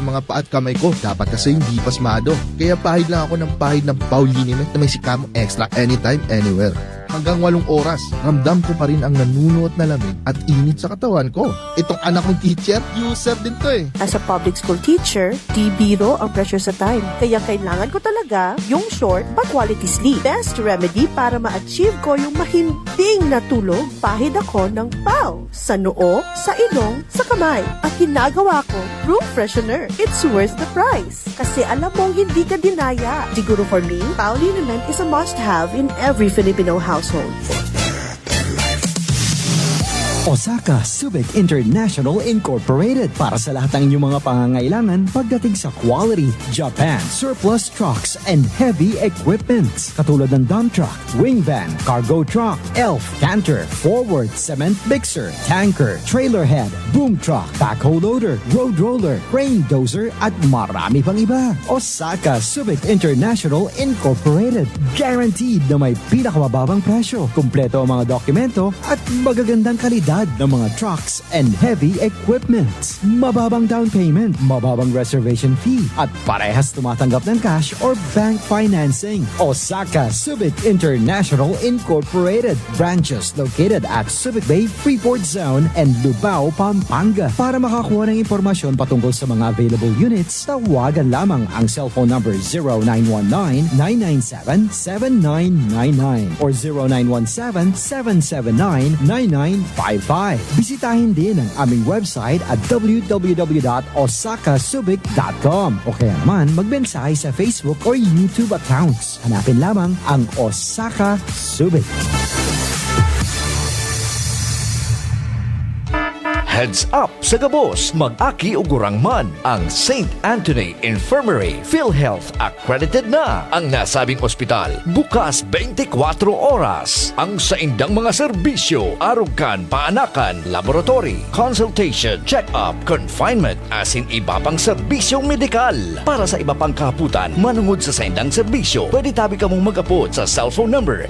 mga paa at kamay ko. Dapat kasi hindi pasmado. Kaya pahid lang ako ng pahid ng Pauliniment na may Sikamo Extra anytime, anywhere. Hanggang 8 oras, ramdam ko pa rin ang nanunuot na lamig at init sa katawan ko. Itong anak kong teacher, user din to eh. As a public school teacher, di biro ang pressure sa time. Kaya kailangan ko talaga yung short but quality sleep. Best remedy para ma-achieve ko yung mahimbing na tulog. Pahid ako ng PAW sa noo, sa ilong, sa kamay. At ginagawa ko, room freshener. It's worth the price. Kasi alam mong hindi ka dinaya. Siguro for me, Pauliniment is a must-have in every Filipino household. Osaka Subic International Incorporated para sa lahat ng inyong mga pangangailangan pagdating sa quality, Japan, surplus trucks, and heavy equipments. Katulad ng dump truck, wing van, cargo truck, elf, canter, forward, cement mixer, tanker, trailer head, boom truck, backhoe loader, road roller, crane dozer, at marami pang iba. Osaka Subic International Incorporated. Guaranteed na may pinakamababang presyo, kumpleto ang mga dokumento, at magagandang kalidad ng mga trucks and heavy equipment. Mababang down payment, mababang reservation fee, at parehas tumatanggap ng cash or bank financing. Osaka Subic International Incorporated. Branches located at Subic Bay, Freeport Zone, and Lubao, Pampanga. Para makakuha ng impormasyon patungkol sa mga available units, tawagan lamang ang cellphone number 0919-997-7999 or 0917-779-9955. Bisitahin din ang aming website at www.osakasubic.com o kaya naman magmensahe sa Facebook or YouTube accounts. Hanapin lamang ang Osaka Subic. Heads up sa gabos, mag-aki ugurang man ang St. Anthony Infirmary PhilHealth accredited na ang nasabing ospital. Bukas 24 oras ang saindang mga serbisyo, arugan, paanakan, laboratory, consultation, check-up, confinement, asin iba pang serbisyong medikal. Para sa iba pang kaputan, manungod sa saindang serbisyo, pwede tabi ka mong mag-apot sa cellphone number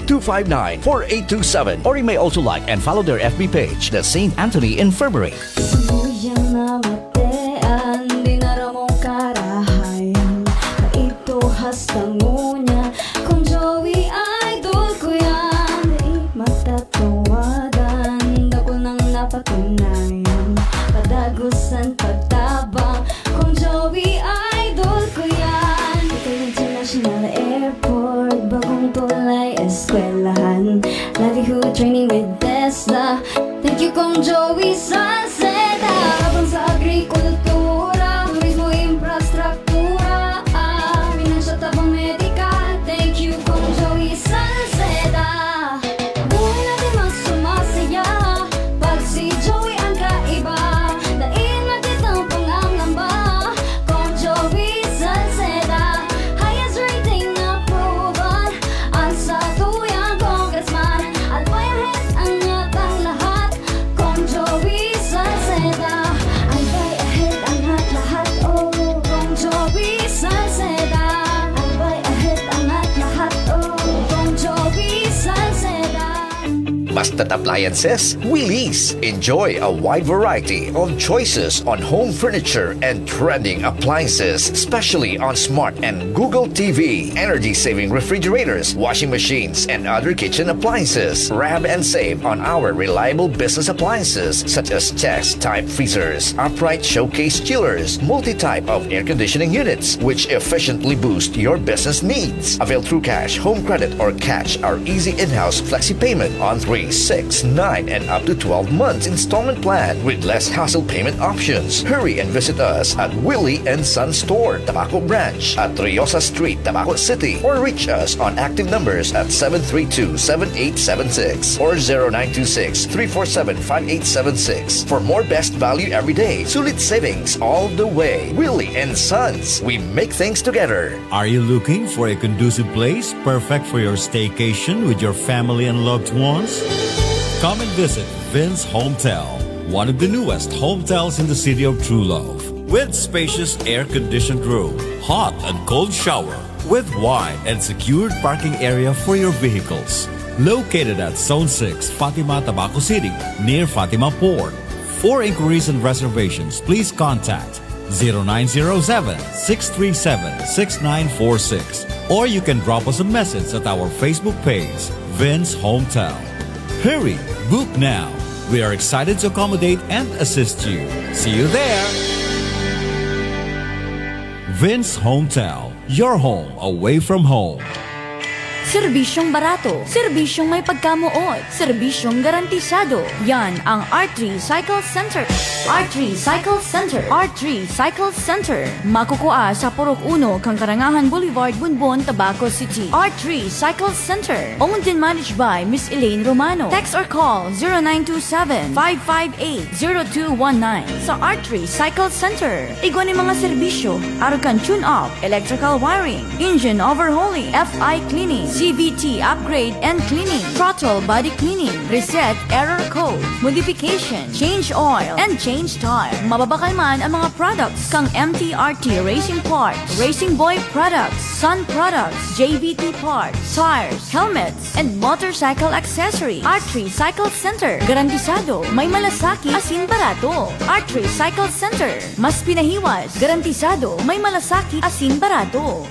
0981-259-4827 or you may also like and follow their FB page, the St. Anthony Infirmary. Sinuyang namatean, dinaramong karahayan, ito hastang ngunya, kung Joey idol ko yan, di matatawagan, dako nang napatunayan, padagusan pagtabang, kung Joey idol ko yan, ito international airport, bagong tulay eskwelahan, livelihood training with Tesla. Thank you kong Joey Salceda. Habang sa agrikultura, turismo, infrastruktura, financial tabang medical. Thank you kong Joey Salceda. Buhay natin mas sumasaya pag si Joey ang kaiba. Dain matitang pangangamba kong Joey Salceda. Highest rating na proven ang sa tuyang congressman. At payahet ang nyatang lahat kong Joey Salceda. Ay bay ahead ang lahat oh kong Joey Salceda. Ay bay ahead ang lahat oh kong Joey Salceda. Basta't Appliances, Willy's. Enjoy a wide variety of choices on home furniture and trending appliances, especially on smart and Google TV, energy-saving refrigerators, washing machines, and other kitchen appliances. Grab and save on our reliable business appliances such as chest-type freezers, upright showcase chillers, multi-type of air conditioning units, which efficiently boost your business needs. Avail through cash, home credit, or catch our easy in-house flexi payment on 3, 6, 9, and up to 12 months installment plan with less hassle payment options. Hurry and visit us at Willie and Son Store, Tabaco Branch, at Riosa Street, Tabaco City, or reach us on active numbers at 732-7876 or 0926-347-5876. For more best value every day, sulit savings all the way. Willie and Sons, we make things together. Are you looking for a conducive place perfect for your staycation with your family and loved ones? Come and visit Vince Hometel, one of the newest hotels in the city of True Love, with spacious air-conditioned room, hot and cold shower, with wide and secured parking area for your vehicles. Located at Zone 6, Fatima, Tabaco City, near Fatima Port. For inquiries and reservations, please contact 0907-637-6946. Or you can drop us a message at our Facebook page, Vince Hometel. Hurry, book now. We are excited to accommodate and assist you. See you there. Vince Hometel, your home away from home. Serbisyong barato, serbisyong may pagkamuot, serbisyong garantisado. Yan ang R3 Cycle Center. R3 Cycle Center. R3 Cycle Center. Makukuha sa Purok 1, Kangkarangahan Boulevard, Bunbon, Tabaco City. R3 Cycle Center. Owned and managed by Miss Elaine Romano. Text or call 0927-558-0219. Sa R3 Cycle Center. Igwan mga serbisyo. Arukan tune-up, electrical wiring, engine overhauling, FI cleaning, CVT upgrade and cleaning, throttle body cleaning, reset error code, modification, change oil, and change tire. Mababakalman ang mga products kang MTRT Racing Parts, Racing Boy Products, Sun Products, JVT Parts, tires, helmets, and motorcycle accessory. R3 Cycle Center. Garantisado, may malasaki, asin barato. R3 Cycle Center. Mas pinahiwas, garantisado, may malasaki, asin barato.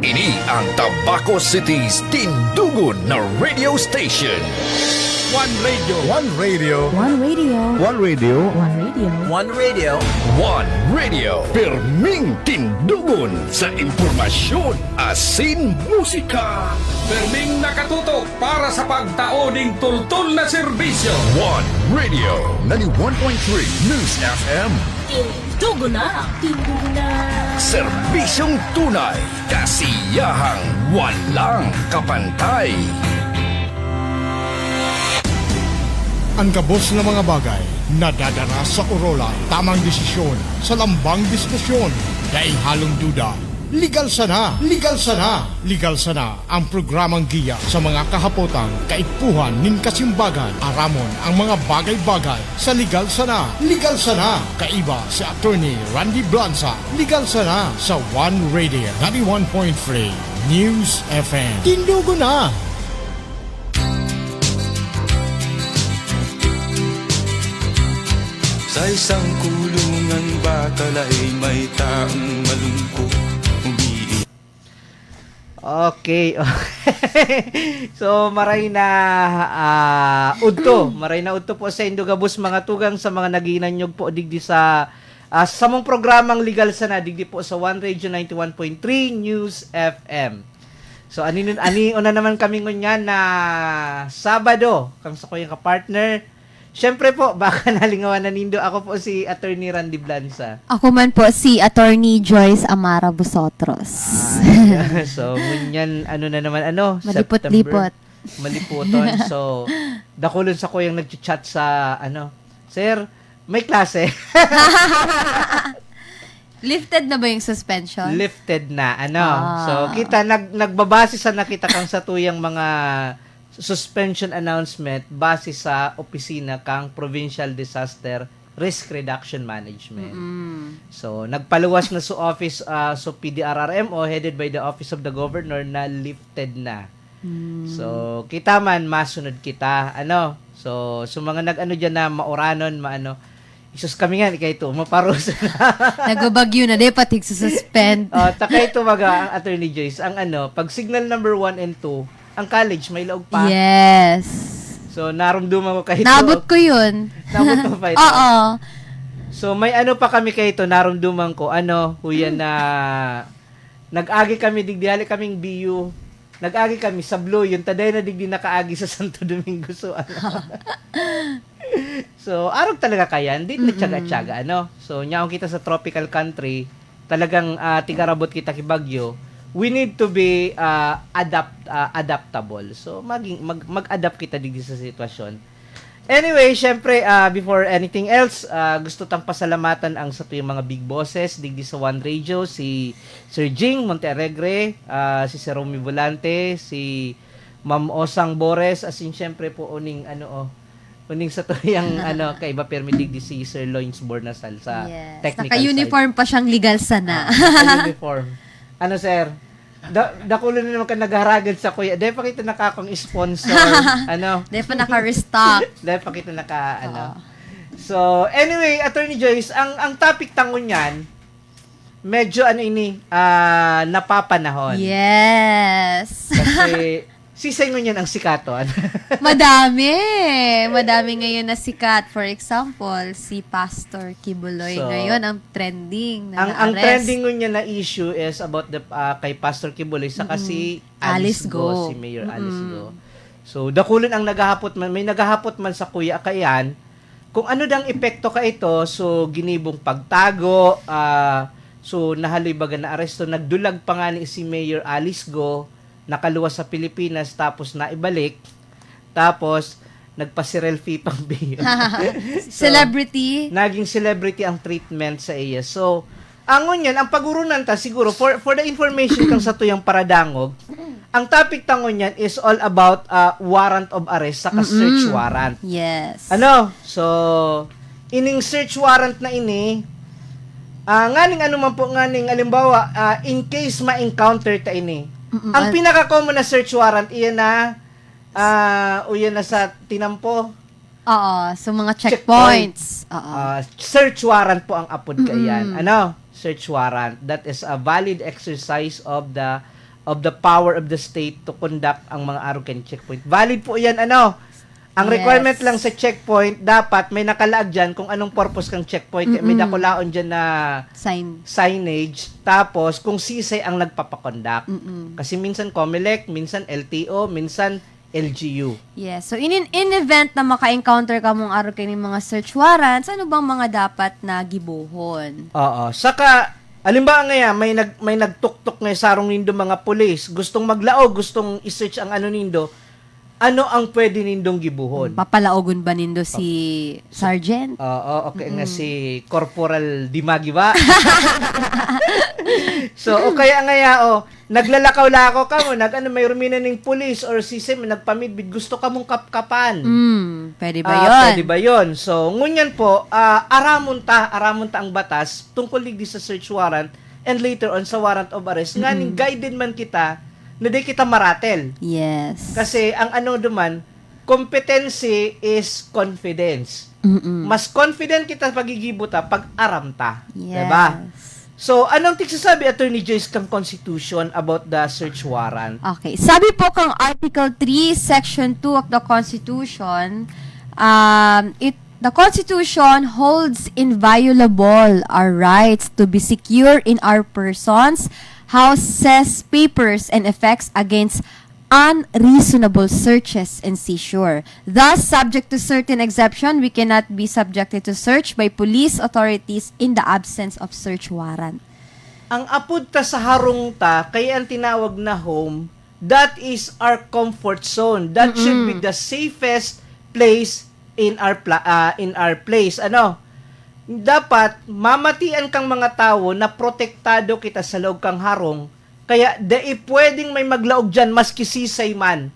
Ini ang Tabaco City's tindugon na radio station. One radio. One radio. One radio. One radio. One Radio. Perming tindugon sa impormasyon, asin musika. Perming nakatutok para sa pagtaoning tultol na serbisyo. One Radio. 91.3 News FM. Tugo na. Serbisyong tunay, kasiyahang walang kapantay. Ang kabos ng mga bagay nadadara sa Orola. Tamang desisyon sa lambang diskusyon. Dahil halong duda. Legal sana! Legal sana! Legal sana ang programang giya sa mga kahapotang kaipuhan nin kasimbagan. Aramon ang mga bagay-bagay sa Legal Sana. Legal Sana! Kaiba si Attorney Randy Blanza. Legal Sana sa One Radio 91.3 News FM. Tindugo na! Sa isang kulungan batalay may taong malungkot umiiyak. Okay. So maray na udto po sa Indogabus mga tugang sa mga naginanyog po digdi sa samong programang Legal Sana digdi po sa One Radio 91.3 News FM. So ani una naman kami ngunyan na Sabado kang sa koyang ka-partner. Siyempre po, baka nalingawan na nindo. Ako po si Attorney Randy Blanza. Ako man po si Attorney Joyce Amara Busotros. So, ngunyan, Malipot-lipot. Maliputon. So, dakulon sa ko yung nag-chat sa, Sir, may klase. Lifted na ba yung suspension? Lifted na, So, kita, nagbabase sa nakita kang sa tuyang mga suspension announcement base sa opisina kang Provincial Disaster Risk Reduction Management. So, nagpaluwas na sa office so PDRRMO headed by the Office of the Governor na lifted na. So, kita man masunod kita. So, mga nag-diyan na mauranon, isus kami nga, ikay ito, maparos na. Nagbabagyo na, pati suspend. Takay ito ang Attorney Joyce, ang pag signal number 1 and 2, ang college may laog pa. Yes. So, naramdaman ko kahit Nabot ko yun. Nabot mo pa ito? Oo. So, may pa kami kahit naramdaman ko, huyan na nag-agi kami, digdihali kaming BU. Nag-agi kami sa Blue, yung taday na digdi nakaagi sa Santo Domingo. So, So, arog talaga kayan, di na tsaga-tsaga, So, nyaong kita sa tropical country, talagang tigarabot kita kibagyo. We need to be adaptable. So, mag-adapt kita digdi sa sitwasyon. Anyway, syempre, before anything else, gusto tang pasalamatan ang sa tuyong mga big bosses digdi sa One Radio, si Sir Jing Montealegre, si Sir Romy Volante, si Ma'am Osang Bores, as in syempre po uning sa tuyang kaiba permi digdi si Sir Loins Bornasal sa technical Naka-uniform side. pa siyang Legal Sana. Naka-uniform. Sir? Dakulo na naman ka nagharagad sa kuya. Dahil pa kita nakakong sponsor. Dahil pa naka-restock. Dahil pa kita So, anyway, Attorney Joyce, ang topic tangon niyan, medyo napapanahon. Yes. Kasi, sisay mo niyan ang sikaton. Madami. Madami ngayon na sikat. For example, si Pastor Kibuloy So, ngayon ang trending na ang na-arrest. trending niya na issue is about the kay Pastor Kibuloy saka si Alice Go, si Mayor Alice Go. So, dakulan ang naghahapot man, may naghahapot man sa kuya kayan, kung ano dang epekto ka ito, so ginibong pagtago, so nahalibagan na aresto, nagdulag pa nga ni si Mayor Alice Go, nakaluwas sa Pilipinas, tapos naibalik, tapos nagpa-selfie pang biyo. Celebrity. Naging celebrity ang treatment sa iya. So, angon yan, ang pagurunan ta, siguro, for the information kang sa tuyang paradangog, ang topic tangon yan is all about warrant of arrest saka search warrant. Yes. So, ining search warrant na ini, nganing alimbawa, in case ma-encounter ta ini, ang pinaka-common na search warrant, iyan na sa tinampo. Oo, so mga checkpoints. Search warrant po ang apod kayan. Search warrant. That is a valid exercise of the power of the state to conduct ang mga arrogant checkpoint. Valid po yan, ang requirement lang sa checkpoint, dapat may nakalaag dyan kung anong purpose kang checkpoint. May nakulaon dyan na signage. Tapos, kung sisay ang nagpapakondak. Kasi minsan COMELEC, minsan LTO, minsan LGU. Yes. So, in event na maka-encounter ka mong arrogant ng mga search warrants, ano bang mga dapat na gibuhon? Oo. Saka, alimbawa nga may nagtuktok nga sarong nindo mga pulis, gustong maglaog, gustong i-search ang nindo, ano ang pwede nindong gibuhon? Papalaogon ba nindo si Sergeant? Oo, okay nga si Corporal Dimagi ba? So, o kaya naglalakaw-lakaw ka mo, may rumina ng pulis or system, nagpamidbid, gusto ka mong kapkapan. Pwede ba yun? Pwede ba yun? So, ngunyan po, aramon ta ang batas tungkol digdi sa search warrant and later on sa warrant of arrest. Nganing guided man kita na di kita maratel. Yes. Kasi ang competency is confidence. Mas confident kita pagigibuta pag aramta. Yes. Diba? So, anong tigsasabi, Attorney Joyce, kang Constitution about the search warrant? Okay. Sabi po kang Article 3, Section 2 of the Constitution, the Constitution holds inviolable our rights to be secure in our persons, houses, papers, and effects against unreasonable searches and seizure. Thus, subject to certain exception, we cannot be subjected to search by police authorities in the absence of search warrant. Ang apod ta sa harong ta, kaya ang tinawag na home, that is our comfort zone. That should be the safest place in our place. Dapat mamatian kang mga tao na protektado kita sa loob kang harong. Kaya pwedeng may maglaog dyan, maski sisay man,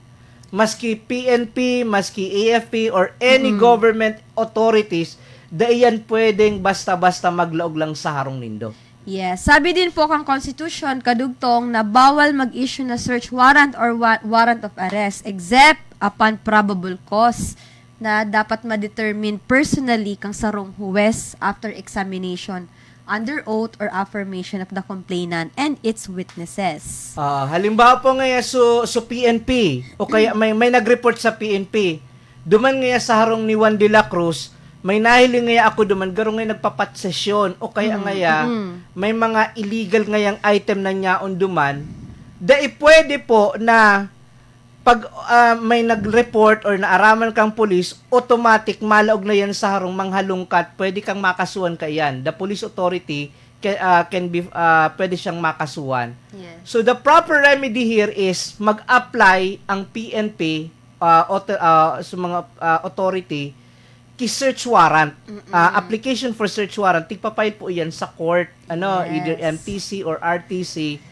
maski PNP, maski AFP, or any government authorities, yan pwedeng basta-basta maglaog lang sa harong nindo. Yes. Sabi din po kang Constitution, kadugtong, na bawal mag-issue na search warrant or warrant of arrest except upon probable cause na dapat ma-determine personally kang sarong huwes after examination under oath or affirmation of the complainant and its witnesses. Halimbawa po ngayon so PNP o kaya may nag-report sa PNP. Duman ngayon sa harong ni Juan de la Cruz, may nahiling ngayon ako duman garong ngayon nagpapatsesyon o kaya ngayon may mga illegal ngayang item na niyaon duman. Pwede po na pag may nag-report or naaraman kang pulis, automatic malaog na yan sa harong manghalungkat, pwede kang makasuhan kayan. The police authority pwede siyang makasuhan. Yes. So the proper remedy here is mag-apply ang PNP sa mga authority ki-search warrant. Application for search warrant, tigpapile po yan sa court, either MTC or RTC.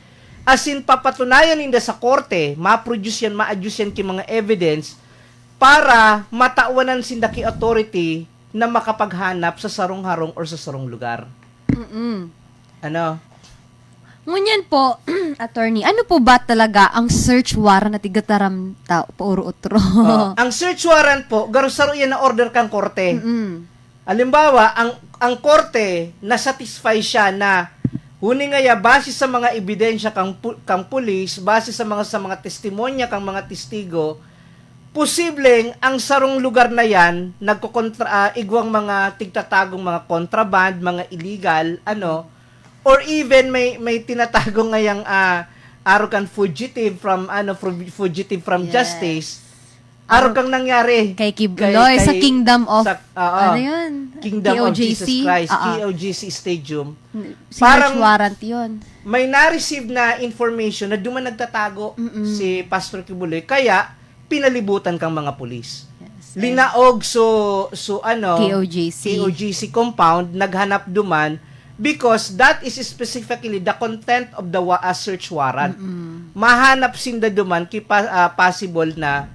As in, papatunayan ninda sa korte, ma-produce yan, ma-adduce yan ki mga evidence para matawanan sindaki authority na makapaghanap sa sarong harong or sa sarong lugar. Ngunyan po, attorney, ano po ba talaga ang search warrant na tigataram ta pauro-utro? Ang search warrant po, garusaro yan na order kang korte. Halimbawa, ang korte na-satisfy siya na huni ngaya base sa mga ebidensya kang pulis, base sa mga testimonya kang mga testigo, posibleng ang sarong lugar na yan igwang mga tigtatagong mga contraband, mga illegal, or even may tinatago ngayang arrogant fugitive from justice. Arrogant nangyari Kay Kibuloy sa Kingdom of ano yun? Kingdom of KOJC? Jesus Christ, KOJC Stadium. Search warrant yun. May na-receive na information na duman nagtatago si Pastor Kibuloy, kaya pinalibutan kang mga pulis. Linaog KOJC compound, naghanap duman because that is specifically the content of the search warrant. Mahanap sinda duman possible na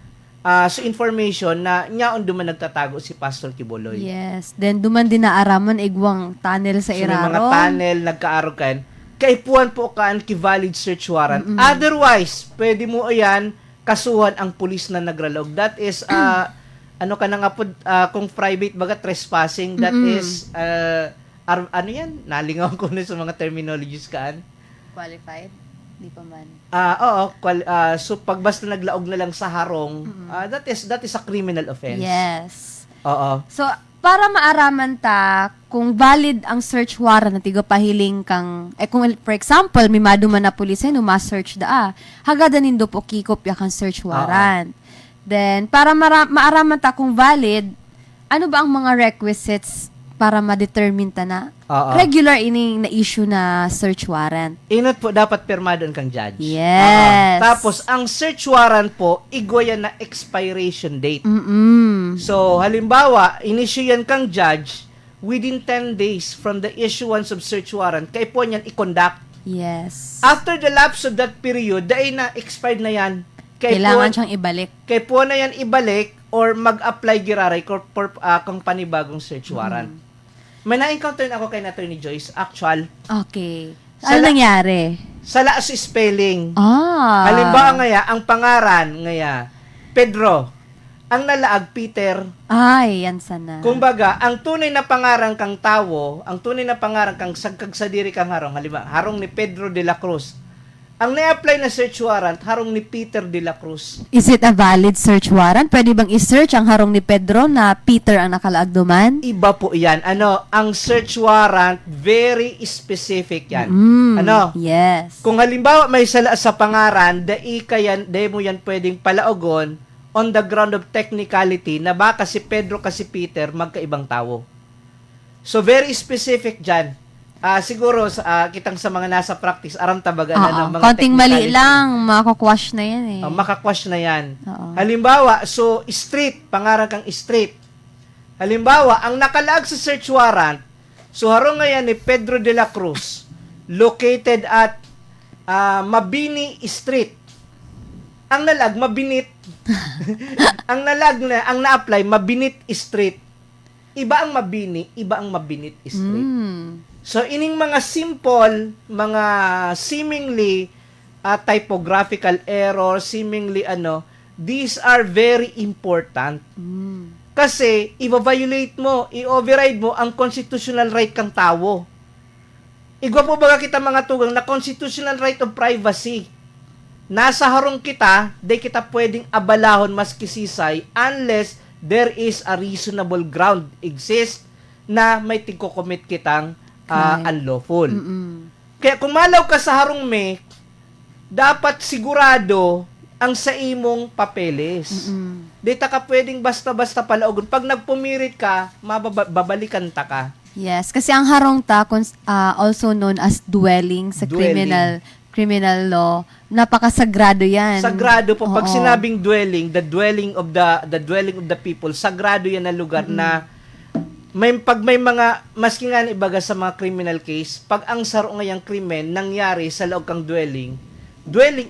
information na nyaon duman nagtatago si Pastor Kibuloy. Yes. Then duman din naaramon igwang tunnel sa So, may Iraro. mga tunnel nagkaarukan. Kaipuan po kaan valid search warrant. Otherwise, pwede mo ayan kasuhan ang pulis na nagralog. That is kung private baga trespassing, that is yan? Nalingaw ko na sa mga terminologies kaan. Qualified? Di pa man. So pag basta naglaog na lang sa harong, that is a criminal offense. Yes. Oo. So, para maaraman ta kung valid ang search warrant na tigo pahiling kang, kung for example, may maduman na pulis ma-search hagada nindo po kikopya kang search warrant. Then, para maaraman ta kung valid, ano ba ang mga requisites para ma-determine ta na regular ining na-issue na search warrant? Inot po, dapat permadon kang judge. Yes. Tapos, ang search warrant po, igwayan na expiration date. So, halimbawa, inissue yan kang judge within 10 days from the issuance of search warrant, kaya po yan i-conduct. Yes. After the lapse of that period, dahil na expired na yan, kailangan siyang ibalik. Kaya po na yan ibalik or mag-apply giraray kung panibagong search warrant. May na-encounter ako kay Attorney Joyce, actual. Okay. Ano nangyari? Sa laas spelling. Halimbawa ngaya, ang pangaran ngaya, Pedro. Ang nalaag, Peter. Ay, yan sana. Kumbaga, ang tunay na pangaran kang tawo, ang tunay na pangaran kang sagkagsadiri kang harong, halimbawa, harong ni Pedro de la Cruz. Ang na-apply na search warrant, harong ni Peter de la Cruz. Is it a valid search warrant? Pwede bang i-search ang harong ni Pedro na Peter ang nakalaag duman? Iba po yan. Ang search warrant, very specific yan. Yes. Kung halimbawa may sala sa pangaran, dahil mo yan pwedeng palaogon on the ground of technicality na baka si Pedro kasi Peter magkaibang tao. So, very specific dyan. Siguro, kitang sa mga nasa practice, aram tabaga na ng mga konting mali lang, makakwash na yan eh. Makakwash na yan. Halimbawa, so, street, pangaran kang street. Halimbawa, ang nakalaag sa search warrant, so harong ngayon ni Pedro de la Cruz, located at Mabini Street. Ang nalag, Mabinit. ang na-apply, Mabinit Street. Iba ang Mabini, iba ang Mabinit Street. So, ining mga simple, mga seemingly typographical error, seemingly these are very important. Kasi, i-violate mo, i-override mo ang constitutional right kang tao. Igwa po baga kita mga tugang na constitutional right of privacy. Nasa harong kita, di kita pwedeng abalahon maski sisay unless there is a reasonable ground exist na may tigko-commit kitang unlawful. Kaya kung malaw ka sa harong dapat sigurado ang sa imong papeles. Di ta ka pwedeng basta-basta palaogon. Pag nagpumirit ka, babalikan ta ka. Yes, kasi ang harong ta, also known as dwelling sa criminal law, napakasagrado yan. Sagrado po. Pag sinabing dwelling, the dwelling of the people, sagrado yan na lugar na pag may mga, maski nga ibaga sa mga criminal case, pag ang saro ngayang krimen nangyari sa loob kang dwelling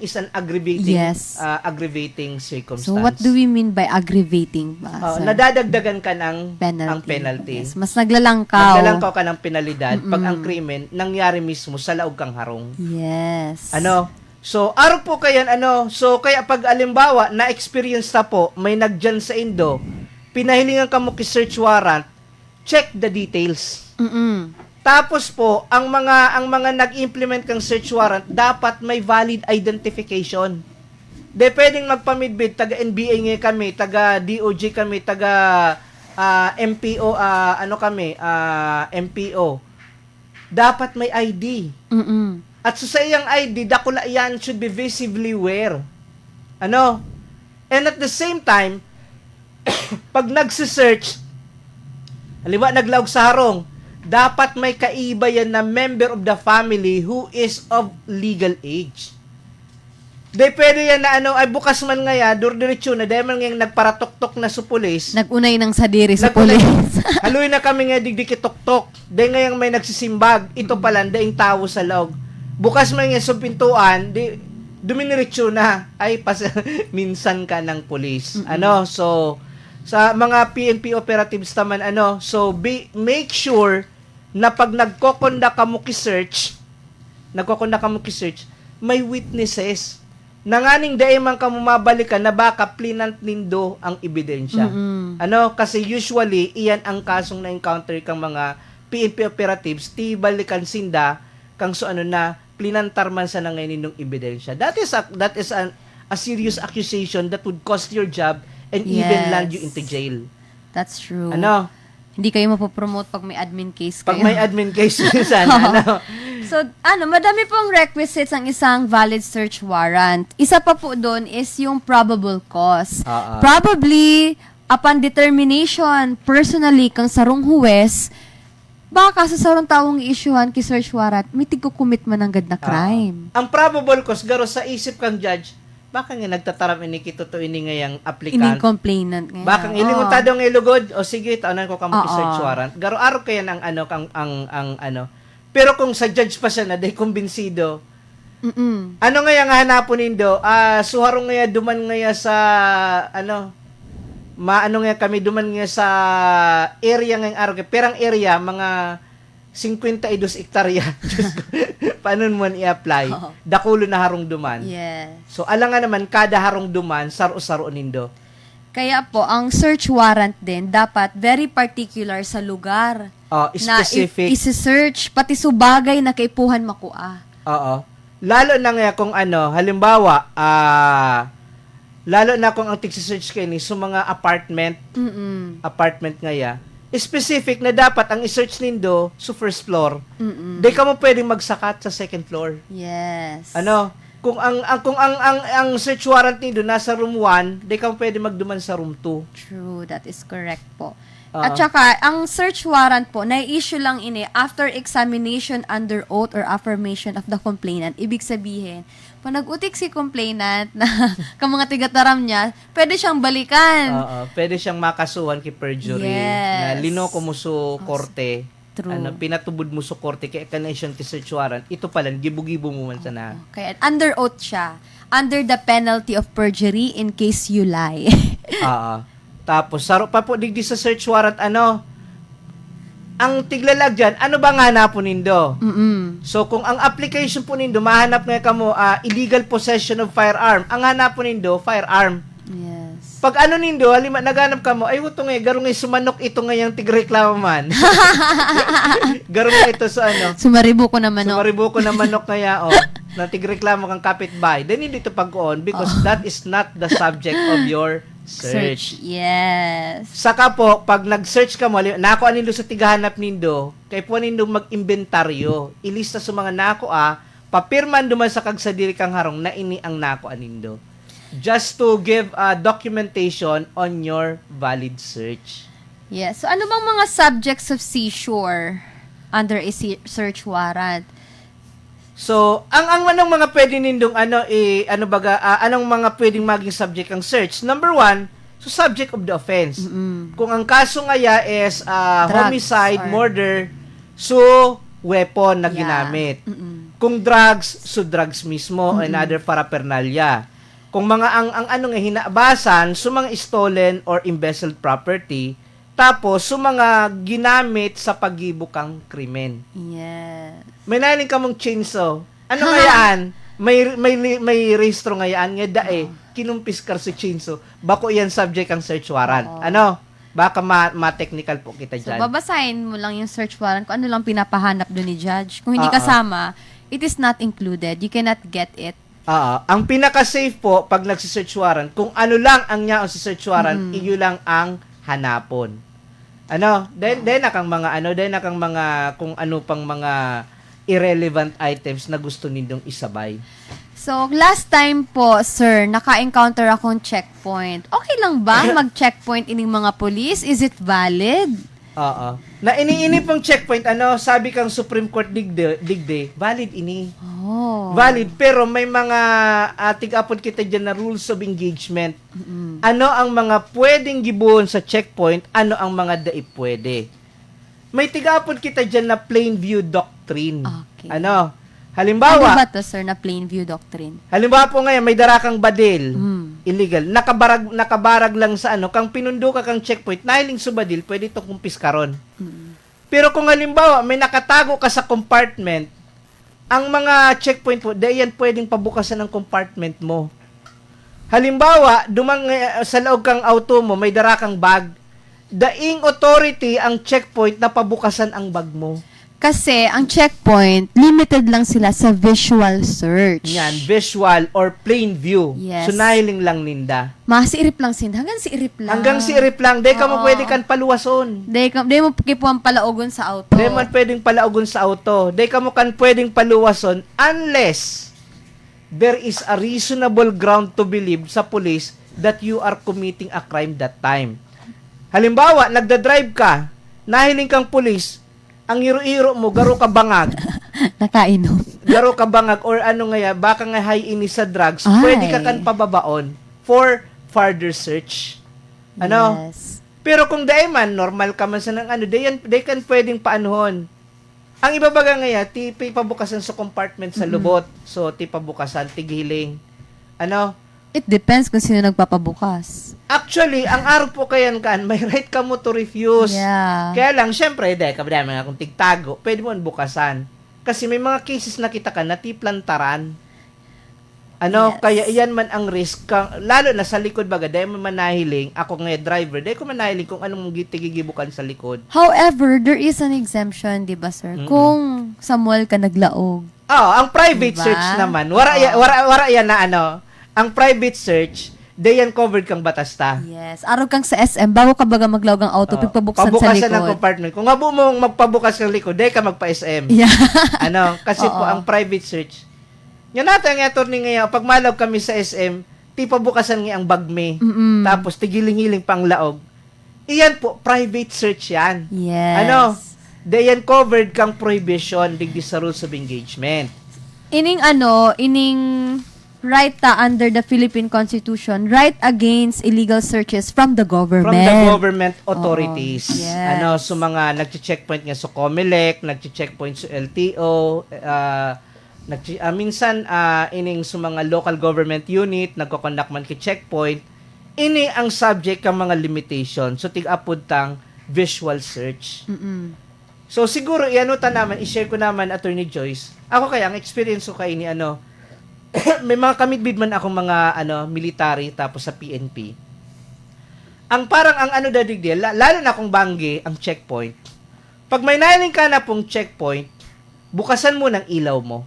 is an aggravating circumstance. So, what do we mean by aggravating? Nadadagdagan ka ng penalty. Yes, mas naglalangkaw. Naglalangkaw ka ng penalidad pag ang krimen nangyari mismo sa loob kang harong. Yes. So, araw po kayan, so, kaya pag alimbawa, na-experience na po, may nagdyan sa Indo, pinahilingan ka mo ki-search warrant, check the details. Mm-mm. Tapos po, ang mga nag-implement kang search warrant, dapat may valid identification. Di pwedeng magpamidbid, taga NBA ngayon kami, taga DOJ kami, taga MPO, MPO. Dapat may ID. Mm-mm. At sa iyang ID, dakula yan should be visibly wear. Ano? And at the same time, pag nagsisearch, halimbawa naglaog sa harong, dapat may kaiba yan na member of the family who is of legal age. Di pwede yan na ay bukas man nga ya, dur-diretso na, dahil man nga nagparatok-tok na sa pulis. Nagunay ng sadiri sa pulis. Haluin na kami nga digdikitok-tok. Dahil nga yung may nagsisimbag, ito pala, daing tao sa loob. Bukas man nga sa pintuan, duminiretso na, ay minsan ka ng pulis. Mm-mm. So, sa mga PNP operatives naman, so make sure na pag nagkokondak ka mo ki-search, may witnesses. Nanganing dae man ka mabalikan na baka plinant nindo ang ebidensya. Mm-mm. Kasi usually, iyan ang kasong na-encounter kang mga PNP operatives, ti balikan sinda, kang plinantar man sa nangayon nindong ebidensya. That is a serious accusation that would cost your job and even land you into jail. That's true. Hindi kayo mapopromote pag may admin case kayo. Pag may admin case, sana. So, madami pong requisites ang isang valid search warrant. Isa pa po doon is yung probable cause. Probably, upon determination, personally, kang sarong huwes, baka sa sarong taong i-issuehan ki search warrant, may tig-commit man ang gad na crime. Ang probable cause, garo sa isip kang judge, baka nga nagtataram ini kito to ini ngayang applicant. Ining complainant ngayon. Baka ilinguntado ng ilugod, o sige, taonan ko kamo search warrant. Garo araw kaya ng Pero kung sa judge pa siya na, dahil kumbinsido, ano ngayang hanapon nindo? Suharong ngaya duman ngaya sa, nga kami duman ngaya sa area ngayang araw. Perang area, mga 52 hektarya. Paano mo i-apply? Dakulo na harong duman. Yes. So, alangan naman, kada harong duman, saro-saro nindo. Kaya po, ang search warrant din, dapat very particular sa lugar. Specific. Na isi-search, pati subagay na kaipuhan makua. Oo. Lalo na nga kung halimbawa, lalo na kung ang tig-search kayo ni sa mga apartment ngaya, specific na dapat ang i-search nindo sa first floor. Di ka mo pwedeng magsakat sa second floor. Yes. Kung ang search warrant nindo nasa room 1, di ka mo pwedeng magduman sa room 2. True, that is correct po. At saka, ang search warrant po, na-issue lang ini after examination under oath or affirmation of the complainant. Ibig sabihin, pag nag-utik si complainant na kang mga tigataram niya, pwede siyang balikan. Pwede siyang makasuhan kay perjury. Yes. Na linoko mo sa korte. True. Pinatubod mo sa korte kaya kanation ti search warrant. Ito pala, gibo-gibo mo man sana. Kaya under oath siya. Under the penalty of perjury in case you lie. Tapos, saro pa po digdi sa search warrant, ang tiglalag dyan, ano ba nga hanapon nindo? So, kung ang application po nindo, mahanap nga kamo, illegal possession of firearm. Ang hanapon nindo, firearm. Yes. Pag nindo, naganap kamo, ay, ito nga, garong nga sumanok ito nga yung tigreklamo man. Garong nga ito sa Sumaribo ko na manok. Sumaribo ko na manok kaya, na tigreklamo kang kapitbahay. Then, hindi ito pag-on because that is not the subject of your search. Yes. Saka po, pag nag-search ka mo, nakuha nindo sa tigahanap nindo, kay po nindo mag-inventaryo. Ilista sa mga nakuha, papirman duman sa kagsadiri kang harong na ini ang nakuha nindo. Just to give documentation on your valid search. Yes. So, ano bang mga subjects of seizure under a search warrant? So, ang mga pwedeng nindong anong mga pwedeng maging subject ang search? Number 1, so subject of the offense. Kung ang kaso ngaya is homicide, murder, so weapon na ginamit. Kung drugs, so drugs mismo and other paraphernalia. Kung mga ang hinabasan, so mga stolen or embezzled property, tapos so mga ginamit sa paghibukang krimen. Yes. May naling ka mong chainsaw. Ano ngayaan? May registro ngayaan nga dae. Kinumpis ka sa chainsaw. Bako yan subject ang search warrant. Baka ma-technical po kita So, dyan. babasahin mo lang yung search warrant kung ano lang pinapahanap doon ni Judge. Kung hindi kasama, it is not included. You cannot get it. Ang pinaka-safe po, pag nagsi-search warrant, kung ano lang ang niya sa search warrant, iyo lang ang hanapon. Then nakang mga, kung ano pang mga irrelevant items na gusto ninyong isabay. So, last time po, sir, naka-encounter akong checkpoint. Okay lang ba mag-checkpoint ining mga police? Is it valid? Na iniinip pang checkpoint, sabi kang Supreme Court digde, valid ini. Oh. Valid, pero may mga tig-apod kita dyan na rules of engagement. Ano ang mga pwedeng gibuon sa checkpoint, ano ang mga dai pwede. May tig-apod kita dyan na plain view doctrine. Okay. Halimbawa, Ano ba to, sir, na plain view doctrine? halimbawa po ngayon, may darakang badil, illegal, nakabarag lang sa kang pinundo ka kang checkpoint, nahiling sa badil, pwede itong kumpis karon. Pero kung halimbawa, may nakatago ka sa compartment, ang mga checkpoint po, yan pwedeng pabukasan ng compartment mo. Halimbawa, sa loob kang auto mo, may darakang bag, daing authority ang checkpoint na pabukasan ang bag mo. Kasi, ang checkpoint, limited lang sila sa visual search. Yan, visual or plain view. Yes. So, nahiling lang ninda. Siirip lang sin. Hanggang siirip lang. Hanggang siirip lang. Di ka mo pwede kan paluwason. Di mo kipuan palaogon sa auto. Di man pwedeng palaugon sa auto. Di ka mo kan pwedeng paluwason unless there is a reasonable ground to believe sa police that you are committing a crime that time. Halimbawa, nagda-drive ka, nahiling kang police, ang iro-iro mo, garo ka bangag. Nakainom. Garo ka bangag or baka nga high ini sa drugs, pwede ka kan pababaon for further search. Yes. Pero kung day man, normal ka man sa day kan pwedeng paanuhon. Ang ibabaga ngayon, pabukasan sa compartment sa lubot. So, pabukasan, tighiling. It depends kung sino nagpapabukas. Actually, ang araw po kayan may right ka mo to refuse. Yeah. Kaya lang, syempre, kabadami nga kung tigtago, pwede mo bukasan. Kasi may mga cases na kita ka na tiplantaran. Yes. Kaya iyan man ang risk, lalo na sa likod baga, dahil mo manahiling, ako nga driver, dahil ko manahiling kung anong gigibukan sa likod. However, there is an exemption, di ba, sir? Kung sa mall ka naglaog. Ang private Diba? search naman, wara yan na ang private search, yan covered kang batas ta. Yes. Araw kang sa SM, bago ka baga maglaog ang auto, pagpabuksan sa likod. Pabukasan ng compartment. Kung nga mo magpabukas ng likod, dahil ka magpa-SM. Yeah. Kasi po, ang private search, yan natin ang attorney ngayon, pag malaw kami sa SM, pabukasan nga ang bagme, tapos tigiling-hiling pang laog. Iyan po, private search yan. Yes. Yan covered kang prohibition digdi sa rules of engagement. Ining right under the Philippine Constitution, right against illegal searches from the government. From the government authorities. Yes. So mga nagche-checkpoint nga sa COMELEC, nagche-checkpoint sa LTO, minsan ining sa mga local government unit, nagko-conduct man ki-checkpoint, ini ang subject ng mga limitation. So tig-apod tang visual search. So siguro i-share ko naman, Attorney Joyce. Ako kaya ang experience ko kay ni may mga kamidbid man akong mga military tapos sa PNP. Ang parang ang dadigdi, lalo na kung bangge ang checkpoint. Pag may nahiling ka na pong checkpoint, bukasan mo ng ilaw mo.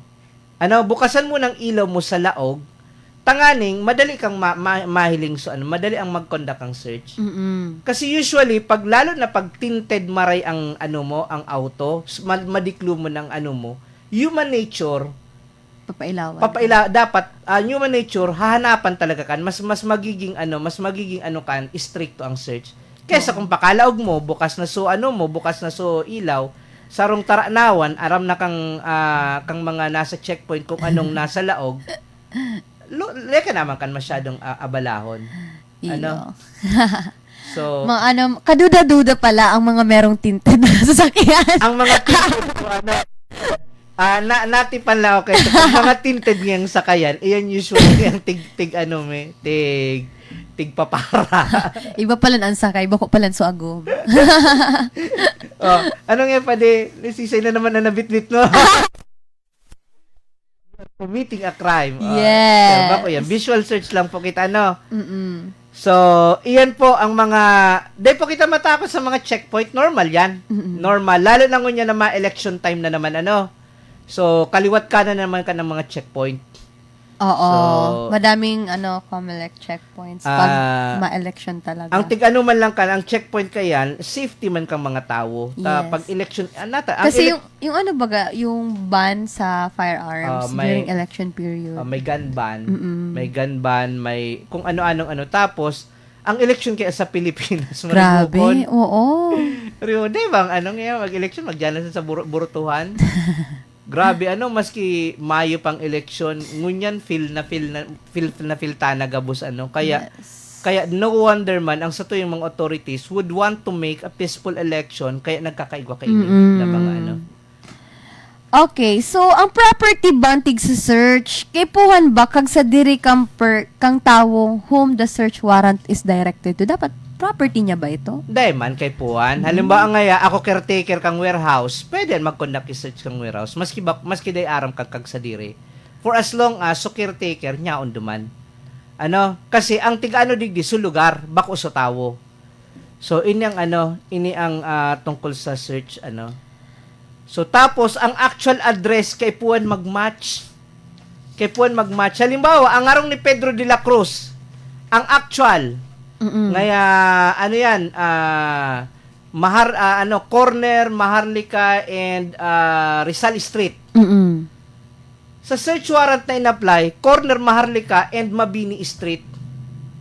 Bukasan mo ng ilaw mo sa laog. Tanganing madali kang mahiling madali ang mag-conduct ang search. Kasi usually lalo na pag tinted maray ang ang auto, madiklo mo ng mo, human nature Papailawan. Dapat human nature hahanapan talaga kan mas magiging kan stricto ang search. Kaysa kung pakalaog mo bukas na ilaw sarong taranawan aram na kang mga nasa checkpoint kung anong nasa laog. Leka naman kan masyadong abalahon. So kaduda-duda pala ang mga merong tinted na sasakyan. Ang mga tinted natipan lang ako kayo. Mga tinted ngayong sakayan, iyan usually ang tig papara. Iba pala ang sakay, bako pala so agom. Ano nga pa sisay na naman na nabitbit no? Committing a crime. Yes. Bako yan, visual search lang po kita, So, iyan po ang mga, di po kita matakot sa mga checkpoint, normal yan. Normal, lalo na ngunya na election time na naman, So, kaliwat ka na naman ka ng mga checkpoint. Oo. So, Madaming COMELEC checkpoints pag ma-election talaga. Ang tig-ano man lang ka, ang checkpoint ka yan, safety man kang mga tao. Yes. Pag election, Kasi yung ano baga, yung ban sa firearms during election period. May gun ban, may kung ano-anong Tapos, ang election kaya sa Pilipinas, grabe, oo. Rio, di bang ngayon, mag-election, magdyan sa burutuhan. Grabe, maski Mayo pang election, ngunyan feel na gabos, Kaya, kaya no wonder man, ang sa to yung mga authorities would want to make a peaceful election, kaya nagkakaigwa kainin na mga Okay, so ang property bantig sa search, kay puhan ba kag sa diri kang tawo whom the search warrant is directed to? Dapat property niya ba ito? Dahil man kay puhan. Halimbawa ngaya, ako caretaker kang warehouse, pwede mag-conduct search kang warehouse, maski day aram kag sa diri. For as long as so caretaker niya on duman. Kasi ang tiga digdi sa lugar, bako sa tawo. So ini ang tungkol sa search So tapos ang actual address kay puhan mag-match. Halimbawa, ang arong ni Pedro de la Cruz, ang actual ngaya corner Maharlika and Rizal Street. Sa search warrant na in-apply, corner Maharlika and Mabini Street.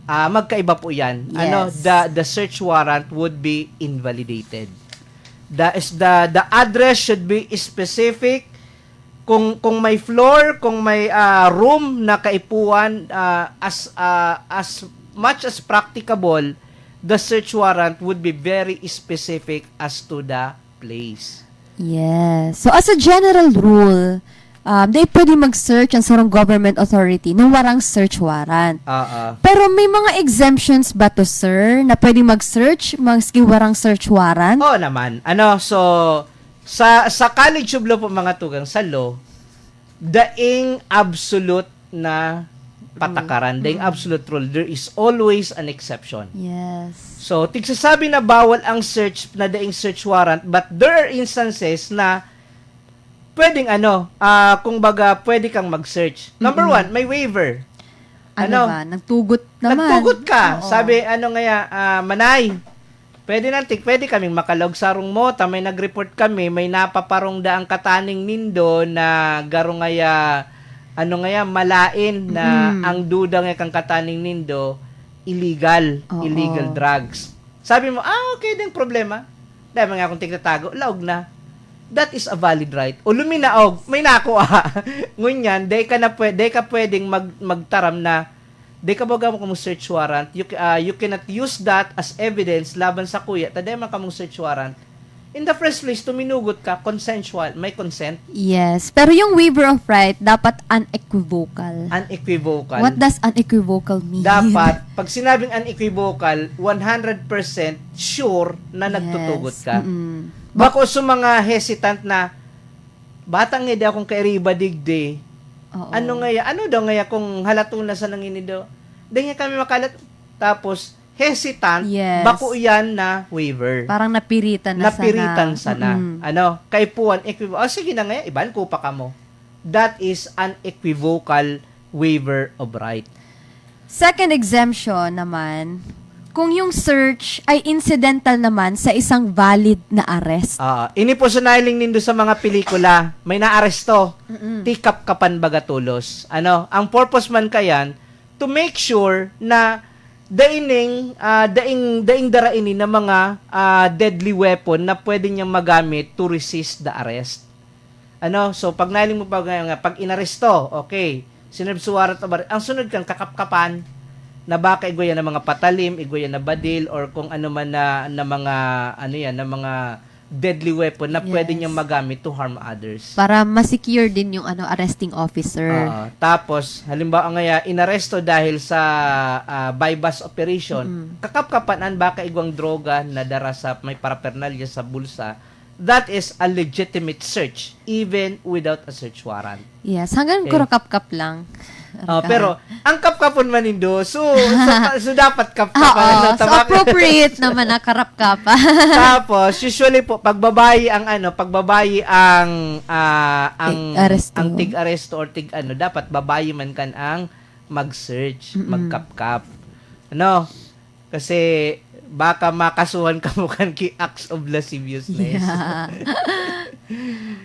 Magkaiba po 'yan. Yes. The search warrant would be invalidated. The address should be specific. Kung may floor, kung may room na kaipuan, as much as practicable, the search warrant would be very specific as to the place. Yes. So as a general rule, they pwede mag-search ang sarong government authority nung warang search warrant. Pero may mga exemptions ba to, sir, na pwede mag-search maski warang search warrant? Oo naman. So sa College of Law po mga tugang sa law, daing absolute na patakaran, daing absolute rule, there is always an exception. Yes. So, tigsasabi na bawal ang search na daing search warrant, but there are instances na pwedeng kung baga pwede kang mag-search. Number one, may waiver. Ba? Nagtugot naman. Nagtugot ka. Oo. Sabi, Manay, pwede kaming makalog sarong mo, may nag-report kami, may napaparong daang kataning nindo na garo ngaya, malain na ang duda nga kang kataning nindo, illegal drugs. Sabi mo, okay din problema. Dahil mga akong tigtatago, laog na. That is a valid right. O luminaog, may nako Ngunyan, day ka pwedeng magtaram na, day ka baga mo kung search warrant, you cannot use that as evidence laban sa kuya, taday man ka mong search warrant. In the first place, tuminugot ka, consensual, may consent. Yes. Pero yung waiver of right, dapat unequivocal. Unequivocal. What does unequivocal mean? Dapat, pag sinabing unequivocal, 100% sure na nagtutugot ka. Bako sa mga hesitant na, batang nga akong kairiba digde, ano daw ngaya kung halatong na sa nanginido? Dahil kami makalat, tapos, hesitant, bako yan na waiver. Parang napiritan sana. Kay puwan, sige na nga, iban ko pa ka mo. That is unequivocal waiver of right. Second exemption naman, kung yung search ay incidental naman sa isang valid na arrest. Ini po sunaling nindo sa mga pelikula, may naaresto, tikap-kapan bagatulos. Ang purpose man kayan, to make sure na daing darainin na mga deadly weapon na pwede niyang magamit to resist the arrest. So pag nailing mo pag inaresto, okay, sinabsuwarat ang sunod kang kakapkapan na baka igoyan ng mga patalim, igoyan na badil, or kung ano man na mga deadly weapon na pwede niyang magamit to harm others. Para ma-secure din yung arresting officer. Tapos, halimbawa ngaya, inaresto dahil sa buy-bust operation, kakapkapanan baka igwang droga na dara sa may paraphernalia sa bulsa, that is a legitimate search, even without a search warrant. Yes, hanggang kurokap-kap lang. Pero ang kapkapon man nindo, so dapat kapkapan. Oo, so appropriate naman na karap-kapa. Tapos usually po pagbabayi ang Tig-aresto. ang tig-aresto or dapat babayi man kan ang mag-search, magkapkap. Kasi baka makasuhan ka mo kan ki acts of lasciviousness. Yeah.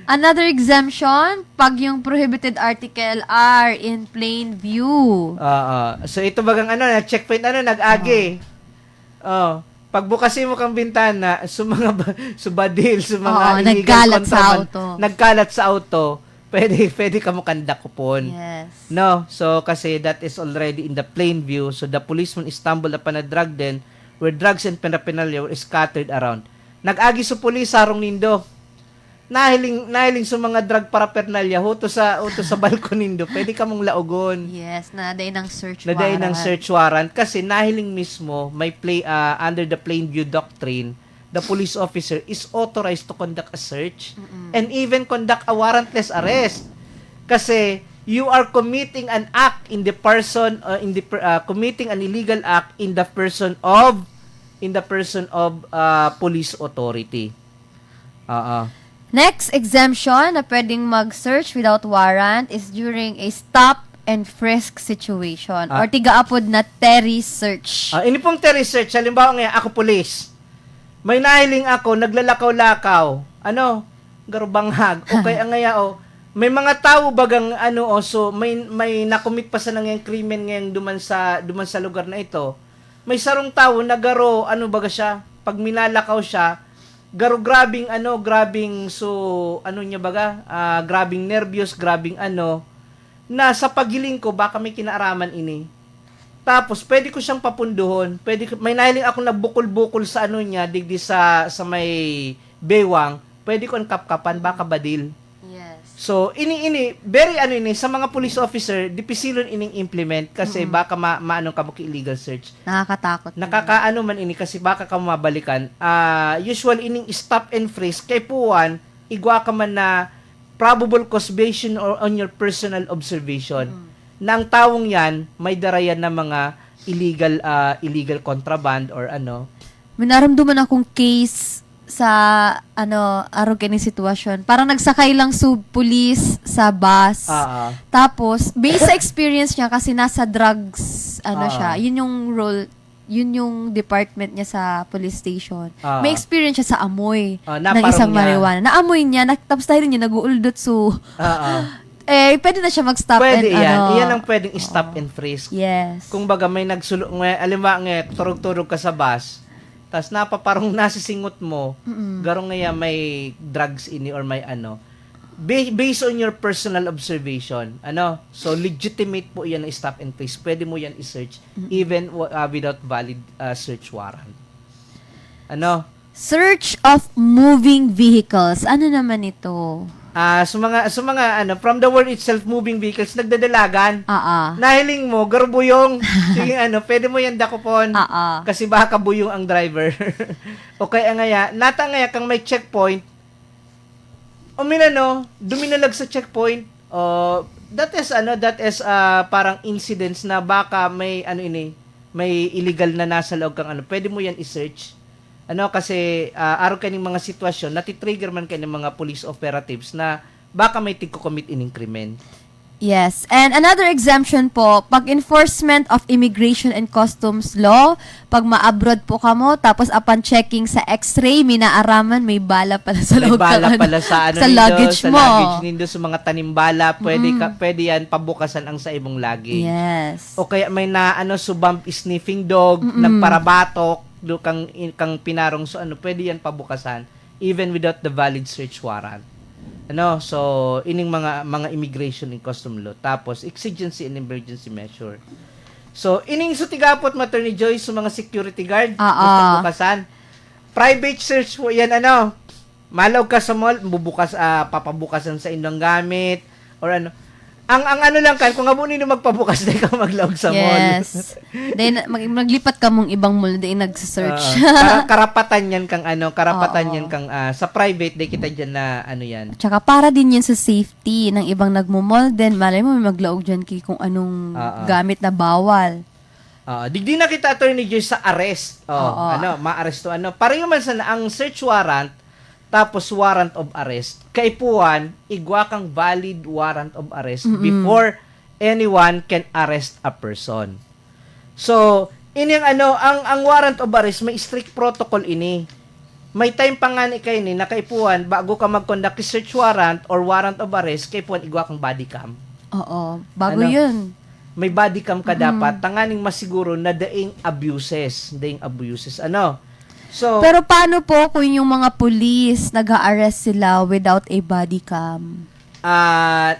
Another exemption, pag yung prohibited article are in plain view. So ito bagang checkpoint nag-agi. Pagbukasin mo kang bintana, subadil, mga illegal contraband, nagkalat sa auto, pwede ka mo kandakupon. Yes. So kasi that is already in the plain view. So the policeman stumbled upon a drug den where drugs and paraphernalia were scattered around. Nag-agi sa pulis sarong nindo. Nahiling sa mga drug paraphernalia huto sa balkon nindo. Pwede ka mong laugon. Yes, naday ng search Naday warrant. ng search warrant kasi nahiling mismo may under the plain view doctrine, the police officer is authorized to conduct a search and even conduct a warrantless arrest. Kasi you are committing an act in the person committing an illegal act in the person of police authority. Next exemption na pwedeng mag-search without warrant is during a stop and frisk situation or tigaapod na Terry search. Ini pong Terry search, halimbawa ngayon, ako police. May nahiling ako, naglalakaw-lakaw. Garubanghag. O kaya ngaya may mga tao bagang so may nakumit pa sa nangyang krimen ngayong duman sa lugar na ito. May sarong tao na garo baga siya, pag minalakaw siya, garo grabing grabing nervyos, grabing na sa pagiling ko baka may kinaaraman ini. Tapos pwede ko siyang papunduhon. May nahiling ako nagbukol-bukol sa niya digdi sa may bewang. Pwede ko ang kapkapan baka badil. Yes. So ini very sa mga police officer dipisilon ining implement kasi baka maano ka mo ki illegal search. Nakakatakot. Nakakaano man ini kasi baka ka mabalikan. Usual ining stop and frisk kay puwan igwa ka man na probable cause based on your personal observation. Nang tawong yan may darayan na mga illegal contraband or May naramdaman akong case sa araw kini sitwasyon. Parang nagsakay lang police sa bus. Tapos based sa experience niya kasi nasa drugs siya. Yun yung role, yun yung department niya sa police station. May experience siya sa amoy ng isang marijuana. Naamoy niya, tapos dahil niya nag-uuldot pwede na siya mag-stop pwede and yan. Iyan ang pwedeng stop and frisk. Yes. Kung baga may turog-turog ka sa bus, tas parang nasisingot mo, garong ngaya may drugs ini or may based on your personal observation, so legitimate po yan na stop and frisk. Pwede mo yan i-search even without valid search warrant. Search of moving vehicles. Ano naman ito? Sa mga from the word itself, moving vehicles, nagdadalagan. Nahiling mo, garbuyong. Sige, pwede mo yan dakopon. Kasi baka buyong ang driver. O kaya ngaya kang may checkpoint, duminalag sa checkpoint. That is parang incidents na baka may may illegal na nasa loob kang pwede mo yan i-search. Kasi araw kaning mga sitwasyon, natitrigger man kayo ng mga police operatives na baka may tigko-commit ining krimen. Yes. And another exemption po, pag enforcement of immigration and customs law, pag ma-abroad po kamo, tapos upon checking sa x-ray, minaaraman, may bala pala sa loob. May bala pala sa sa luggage mo. Sa luggage nindo, sa mga tanimbala, pwede yan pabukasan ang sa imong luggage. Yes. O kaya may bump sniffing dog, nagparabatok, kang pinarong pwede yan pabukasan even without the valid search warrant. So ining mga immigration and custom law. Tapos exigency and emergency measure. So ining tigapot Maternity Joy sa mga security guard pabukasan. Private search po yan Malaw ka sa mall, papabukasan sa inyong gamit or ang ano lang kan, kung abunin mo magpabukas, di ka maglaog sa mall. Yes. Then, maglipat ka mong ibang mall, di nagsesearch. Karapatan yan kang Oo. yan kang, sa private, di kita dyan na, ano yan. Tsaka para din yun sa safety ng ibang nagmumall din. Malay mo, may maglaog dyan kung anong gamit na bawal. Di na kita, Attorney Joy, sa arrest. Oo. Maaresto, Pareho man sa ang search warrant, tapos warrant of arrest. Kaipuan, igwa kang valid warrant of arrest before anyone can arrest a person. So, ini ang warrant of arrest, may strict protocol ini. May time pa nga ni kayo ni, nakaipuan, bago ka mag-conduct search warrant or warrant of arrest, kaipuan, igwa kang body cam. Oo. Bago yun. May body cam ka dapat, tanganing masiguro na daing abuses. So, Pero paano po kung yung mga police nag-a-arrest sila without a body cam?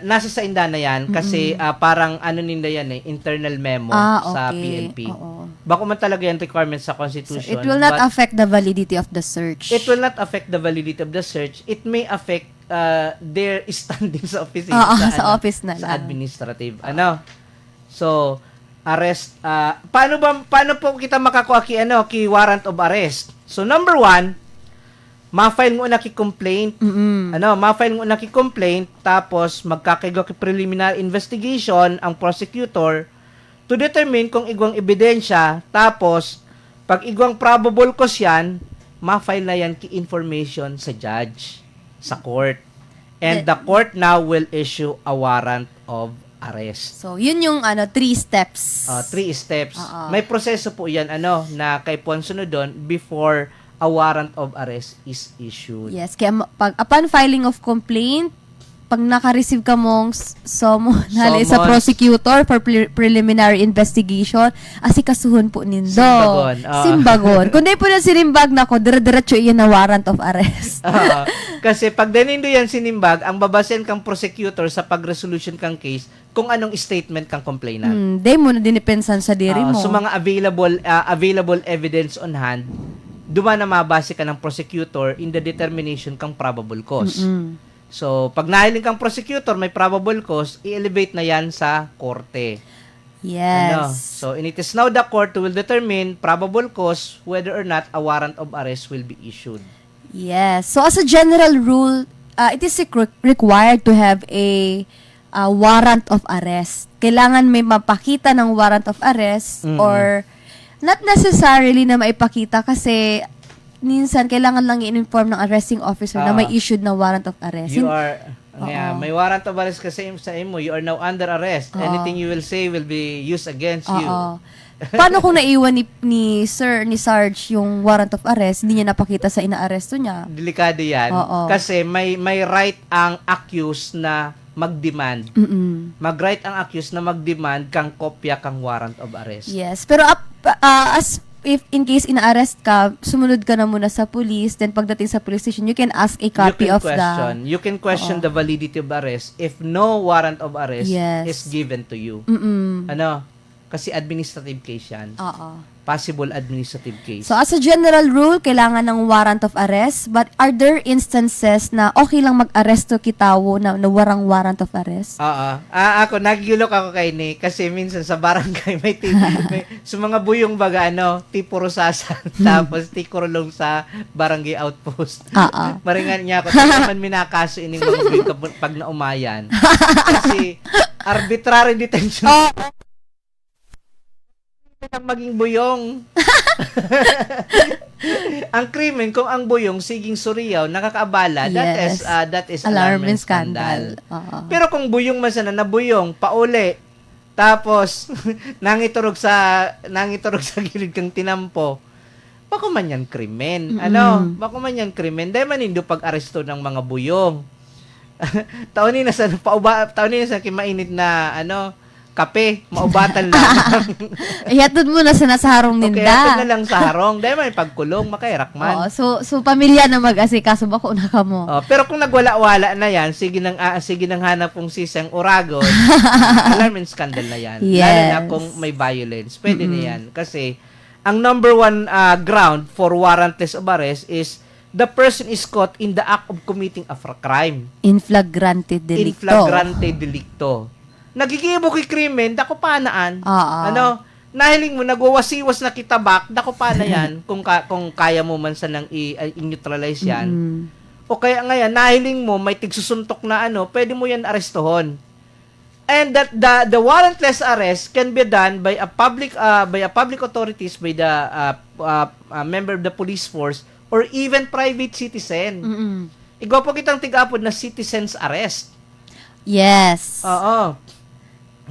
nasa sa inda na yan kasi parang nila yan internal memo sa okay. PNP. Oo. Bako man talaga yan requirement sa So, Constitution. it will not affect the validity of the search. It will not affect the validity of the search. It may affect their standing sa office. Sa office na sa lang. administrative. So, arrest. Paano po kita makakuha ki warrant of arrest? So, number 1, ma-file mo na ki-complaint. Ma-file mo na ki-complaint, tapos magkakaigo ki preliminary investigation ang prosecutor to determine kung igwang ebidensya, tapos pag igwang probable cause yan, ma-file na yan ki-information sa judge, sa court. And the court now will issue a warrant of arrest. So, yun yung 3 steps. 3 steps. May proseso po yan na kay sunod doon before a warrant of arrest is issued. Yes, kaya upon filing of complaint, pag naka-receive ka mong summons sa prosecutor for preliminary investigation, asikasuhon po nindo. Simbagon. Kung di po na sinimbag na ko, dire-diretso iyan na warrant of arrest. Kasi pag dinindo yan sinimbag, ang babasehan kang prosecutor sa pag-resolution kang case, kung anong statement kang complainant. Di mo na dinipensan sa diri mo. So mga available evidence on hand, duma na mabase ka ng prosecutor in the determination kang probable cause. So, pag nahiling kang prosecutor, may probable cause, i-elevate na yan sa korte. Yes. So, and it is now the court who will determine probable cause whether or not a warrant of arrest will be issued. Yes. So, as a general rule, it is required to have a warrant of arrest. Kailangan may mapakita ng warrant of arrest or not necessarily na maipakita kasi minsan, kailangan lang i-inform ng arresting officer na may issued na warrant of arrest. May warrant of arrest kasi sa imo. You are now under arrest. Anything you will say will be used against you. Paano kung naiwan ni Sarge yung warrant of arrest, hindi niya napakita sa inaaresto niya? Delikado yan. Kasi may right ang accused na mag-demand. Mag-right ang accused na mag-demand kang kopya kang warrant of arrest. Yes. Pero if in case ina-arrest ka, sumunod ka na muna sa police, then pagdating sa police station, you can ask a copy of You can question the validity of arrest if no warrant of arrest is given to you. Kasi administrative case yan. Possible administrative case. So, as a general rule, kailangan ng warrant of arrest, but are there instances na okay lang mag-aresto kitawo na warang warrant of arrest? Ako, nagilok ako kay ni kasi minsan sa barangay may sa mga buyong baga, tipo rosasan, tapos tikurulong sa barangay outpost. Maringan niya ako, naman minakaso ining mga buyong pag naumayan. Kasi arbitrary detention. Ang maging buyong. Ang krimen kung ang buyong siging suriyaw nakakaabala, that is alarm and scandal. Pero kung buyong man sana na buyong pauli tapos nangiturog sa gilid kang tinampo, bako man yan krimen. Bako man yan krimen. Dahil manindo pag-aresto ng mga buyong. taon ni na sa kimainit na kape, maubatan lang. Ihatod mo na sa harong ninda. Okay, hatod na lang sa harong. Dahil may pagkulong, makairakman. So pamilya na mag-asikaso, bako na ka mo. Pero kung nagwala-wala na yan, sige nang hanap kong sisang uragon, alarm and scandal na yan. Yes. Lalo na kung may violence. Pwede na yan. Kasi, ang number 1 ground for warrantless of arrest is the person is caught in the act of committing a crime. In flagrante delicto. nagigibo kay krimen, dako panaan. Oo. Ano, nahiling mo, nagwawasiwas na kitabak, dako pa na yan, kung kaya mo man sanang i-neutralize yan. O kaya ngayon, nahiling mo, may tigsusuntok na ano, pwede mo yan arestuhon. And that the warrantless arrest can be done by a public authorities, by the member of the police force, or even private citizen. Igwa po kitang tig-apod na citizen's arrest. Yes. Oo.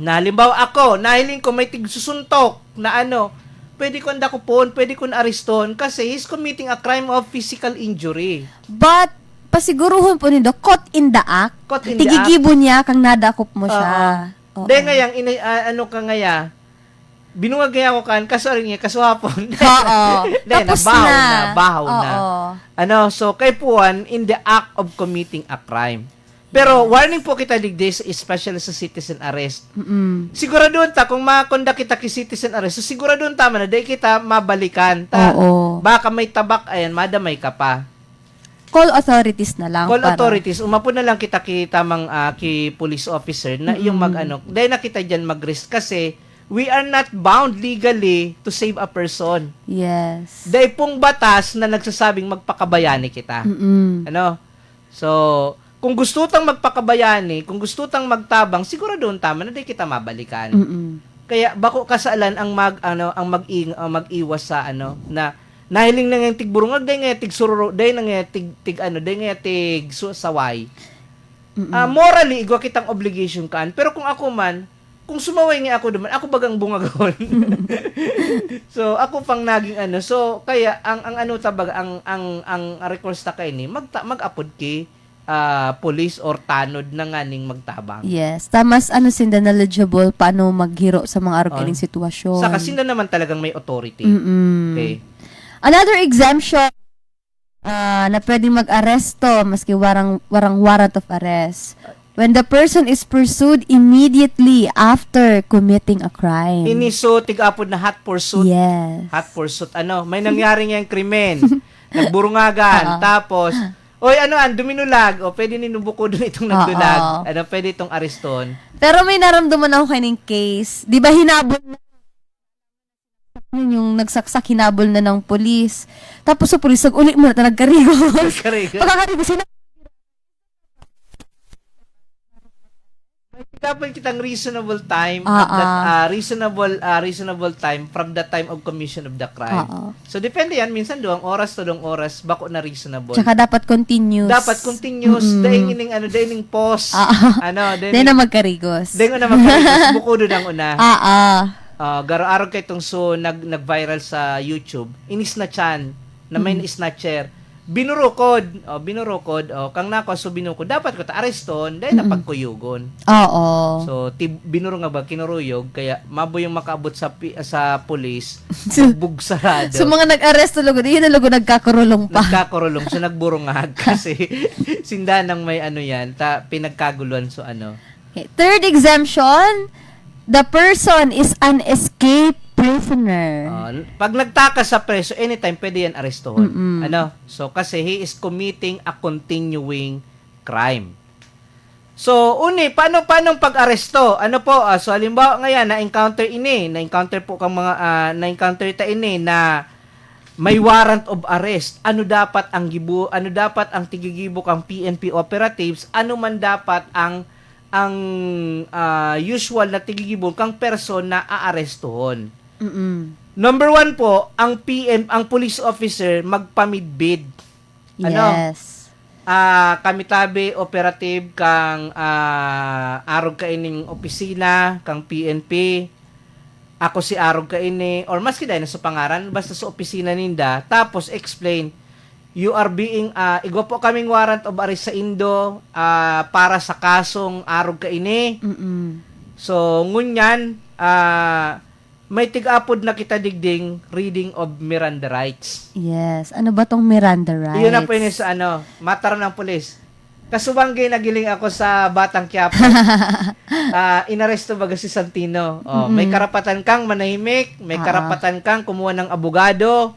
Na halimbawa ako, nahiling ko may tigsusuntok na ano, pwede ko ndakupon, pwede ko areston kasi he's committing a crime of physical injury. But, pasiguruhon po nindo, caught in the act. Caught in the Tigigibo niya kang nadakop mo siya. Oo. Dahil ngayang, ano ka ngaya, binuwag ngaya ko kan, kaso rin niya, kaso hapon. Oo. Dahil, Tapos bahaw na. Ano, so, kay Puan, in the act of committing a crime. Pero, warning po kita digdis, especially sa citizen arrest. Siguraduhan ta, kung makonda kita ki citizen arrest, so siguraduhan tama na, dahil kita mabalikan. Baka may tabak, ayan, madamay ka pa. Call authorities na lang. Call authorities, umapon na lang kita ki tamang ki police officer na yung mag-ano. Dahil na kita dyan mag-risk kasi we are not bound legally to save a person. Yes. Dahil pong batas na nagsasabing magpakabayani kita. Ano? So, kung gusto tang magpakabayani, kung gusto tang magtabang, siguro doon tama na di kita mabalikan. Kaya bako kasalan ang mag-iwas sa ano na nahiling na nga tigburungag, day nga tigsururo, day na nga day nga saway. Morally, igwa kitang obligation kan. Pero kung ako man, kung sumaway nga ako duman, ako bagang bungagon. So, ako pang naging ano. So, kaya, ang ano tabaga, ang recourse ta kay ni, mag-apod ki, police or tanod na nga ning magtabang. Yes. Tamas, sinda knowledgeable paano maghiro sa mga argaling sitwasyon. Saka sinda naman talagang may authority. Okay. Another exemption na pwedeng mag-aresto maski warang warrant of arrest. When the person is pursued immediately after committing a crime. Iniso, tig-apod na hot pursuit. Yes. Hot pursuit. Ano, may nangyari ngayong krimen. Nagburungagan. Tapos, oy, duminulag. O, pwede ninubuko doon itong nagdulag. Pwede itong areston. Pero may naramdaman ako kaning case. Di ba hinabol na yung nagsaksak, hinabol na ng polis. Tapos sa polis, uli mo na nagkarigos. Pagkakarigos, Kapag kitang reasonable time reasonable time from the time of commission of the crime. So depende yan, minsan 2 oras to 2 oras bako na reasonable. Tsaka dapat continuous. Daing ining pause. Dahil na magkarigos. Buko do ang una. Garo-araw kay itong nag-viral sa YouTube. Inisnatchan na may snatcher. Binurukod. Kang nako so binukod. Dapat ko ta areston dahil napagkuyugon. So binuro nga ba kinuruyog kaya mabo yung makaabot sa pulis. Bugsarado. So mga nag-aresto lugod, yun na lugod nagkakurulong pa. So nagburungag kasi sinda nang may yan, pinagkaguluhan so ano. Okay. Third exemption, the person is an escaped prisoner. Pag nagtaka sa preso, anytime pwede yan arestuhon. So, kasi he is committing a continuing crime. So, paano pag-aresto? So, halimbawa ngayon, na-encounter po kang mga, na-encounter ta na may warrant of arrest. Ano dapat ang tigigibo kang PNP operatives? Ano man dapat ang usual na tigigibon kang person na aarestuhon. Number 1 po, ang police officer magpamidbid. Yes. Kami tabi operative kang arog kaining opisina kang PNP. Ako si arog kaini or maski dahil sa pangaran basta sa opisina ninda tapos explain you are being igwa po kaming warrant of arrest sa Indo para sa kasong arog kaini. So ngunyan may tig-apod na kita digding reading of Miranda rights. Yes. Ano ba tong Miranda rights? Iyon na po yun sa matar ng pulis. Kasubanggay nagiling ako sa Batang Quiapo. Inaresto baga si Santino. May karapatan kang manahimik, may karapatan kang kumuha ng abogado,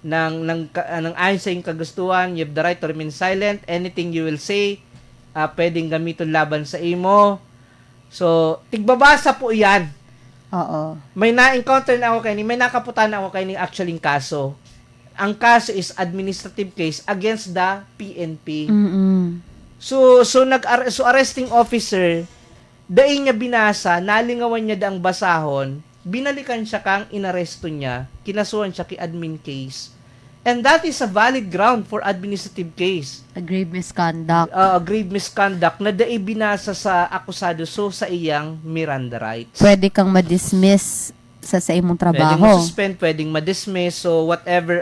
ng ayon sa iyong kagustuhan, you have the right to remain silent, anything you will say, pwedeng gamiton laban sa imo. So, tigbabasa po yan. Oo. May na-encounter na ako may nakaputan na ako actually kaso. Ang kaso is administrative case against the PNP. So arresting officer, daing niya binasa, nalingawan niya daang basahon, binalikan siya kang inaresto niya, kinasuhan siya kay admin case. And that is a valid ground for administrative case. A grave misconduct. Grave misconduct na daing binasa sa akusado so sa iyang Miranda rights. Pwede kang ma-dismiss sa imong trabaho. Pwedeng ma-suspend, pwedeng ma-dismiss, so whatever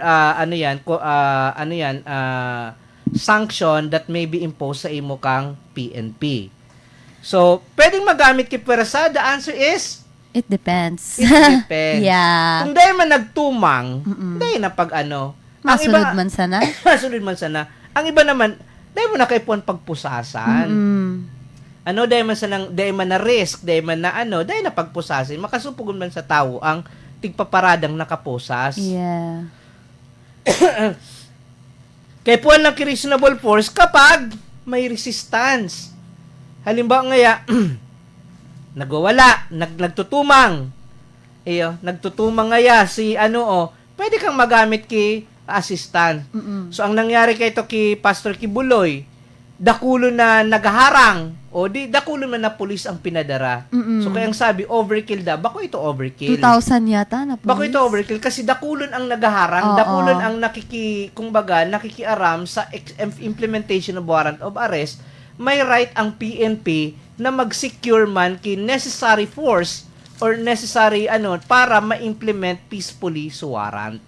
sanction that may be imposed sa imo kang PNP. So, pwedeng magamit kay Pwersa? The answer is it depends. It depends. Yeah. Kung dahil man nagtumang, dahil na pag masunod man sana. Masunod man sana. Ang iba naman, dahil mo na kaipuan pagpusasan. Dahil man na risk, dahil man na dahil na pagpusasin, makasupugon man sa tao ang tigpaparadang nakapusas. Yeah. Kaipuan lang ki reasonable force kapag may resistance. Halimbawa ngaya, nagwawala, nagtutumang. Nagtutumang ngaya si pwede kang magamit ki assistant. So, ang nangyari kay ito ki Pastor Kibuloy, dakulo na nagharang o dakulo man na pulis ang pinadara. So, kaya ang sabi, overkill da. Bako ito overkill? 2,000 yata na pulis. Bako ito overkill? Kasi dakulon ang nagharang, dakulon ang nakikiaram sa implementation of warrant of arrest. May right ang PNP na mag-secure man ki necessary force or necessary para ma-implement peacefully sa warrant.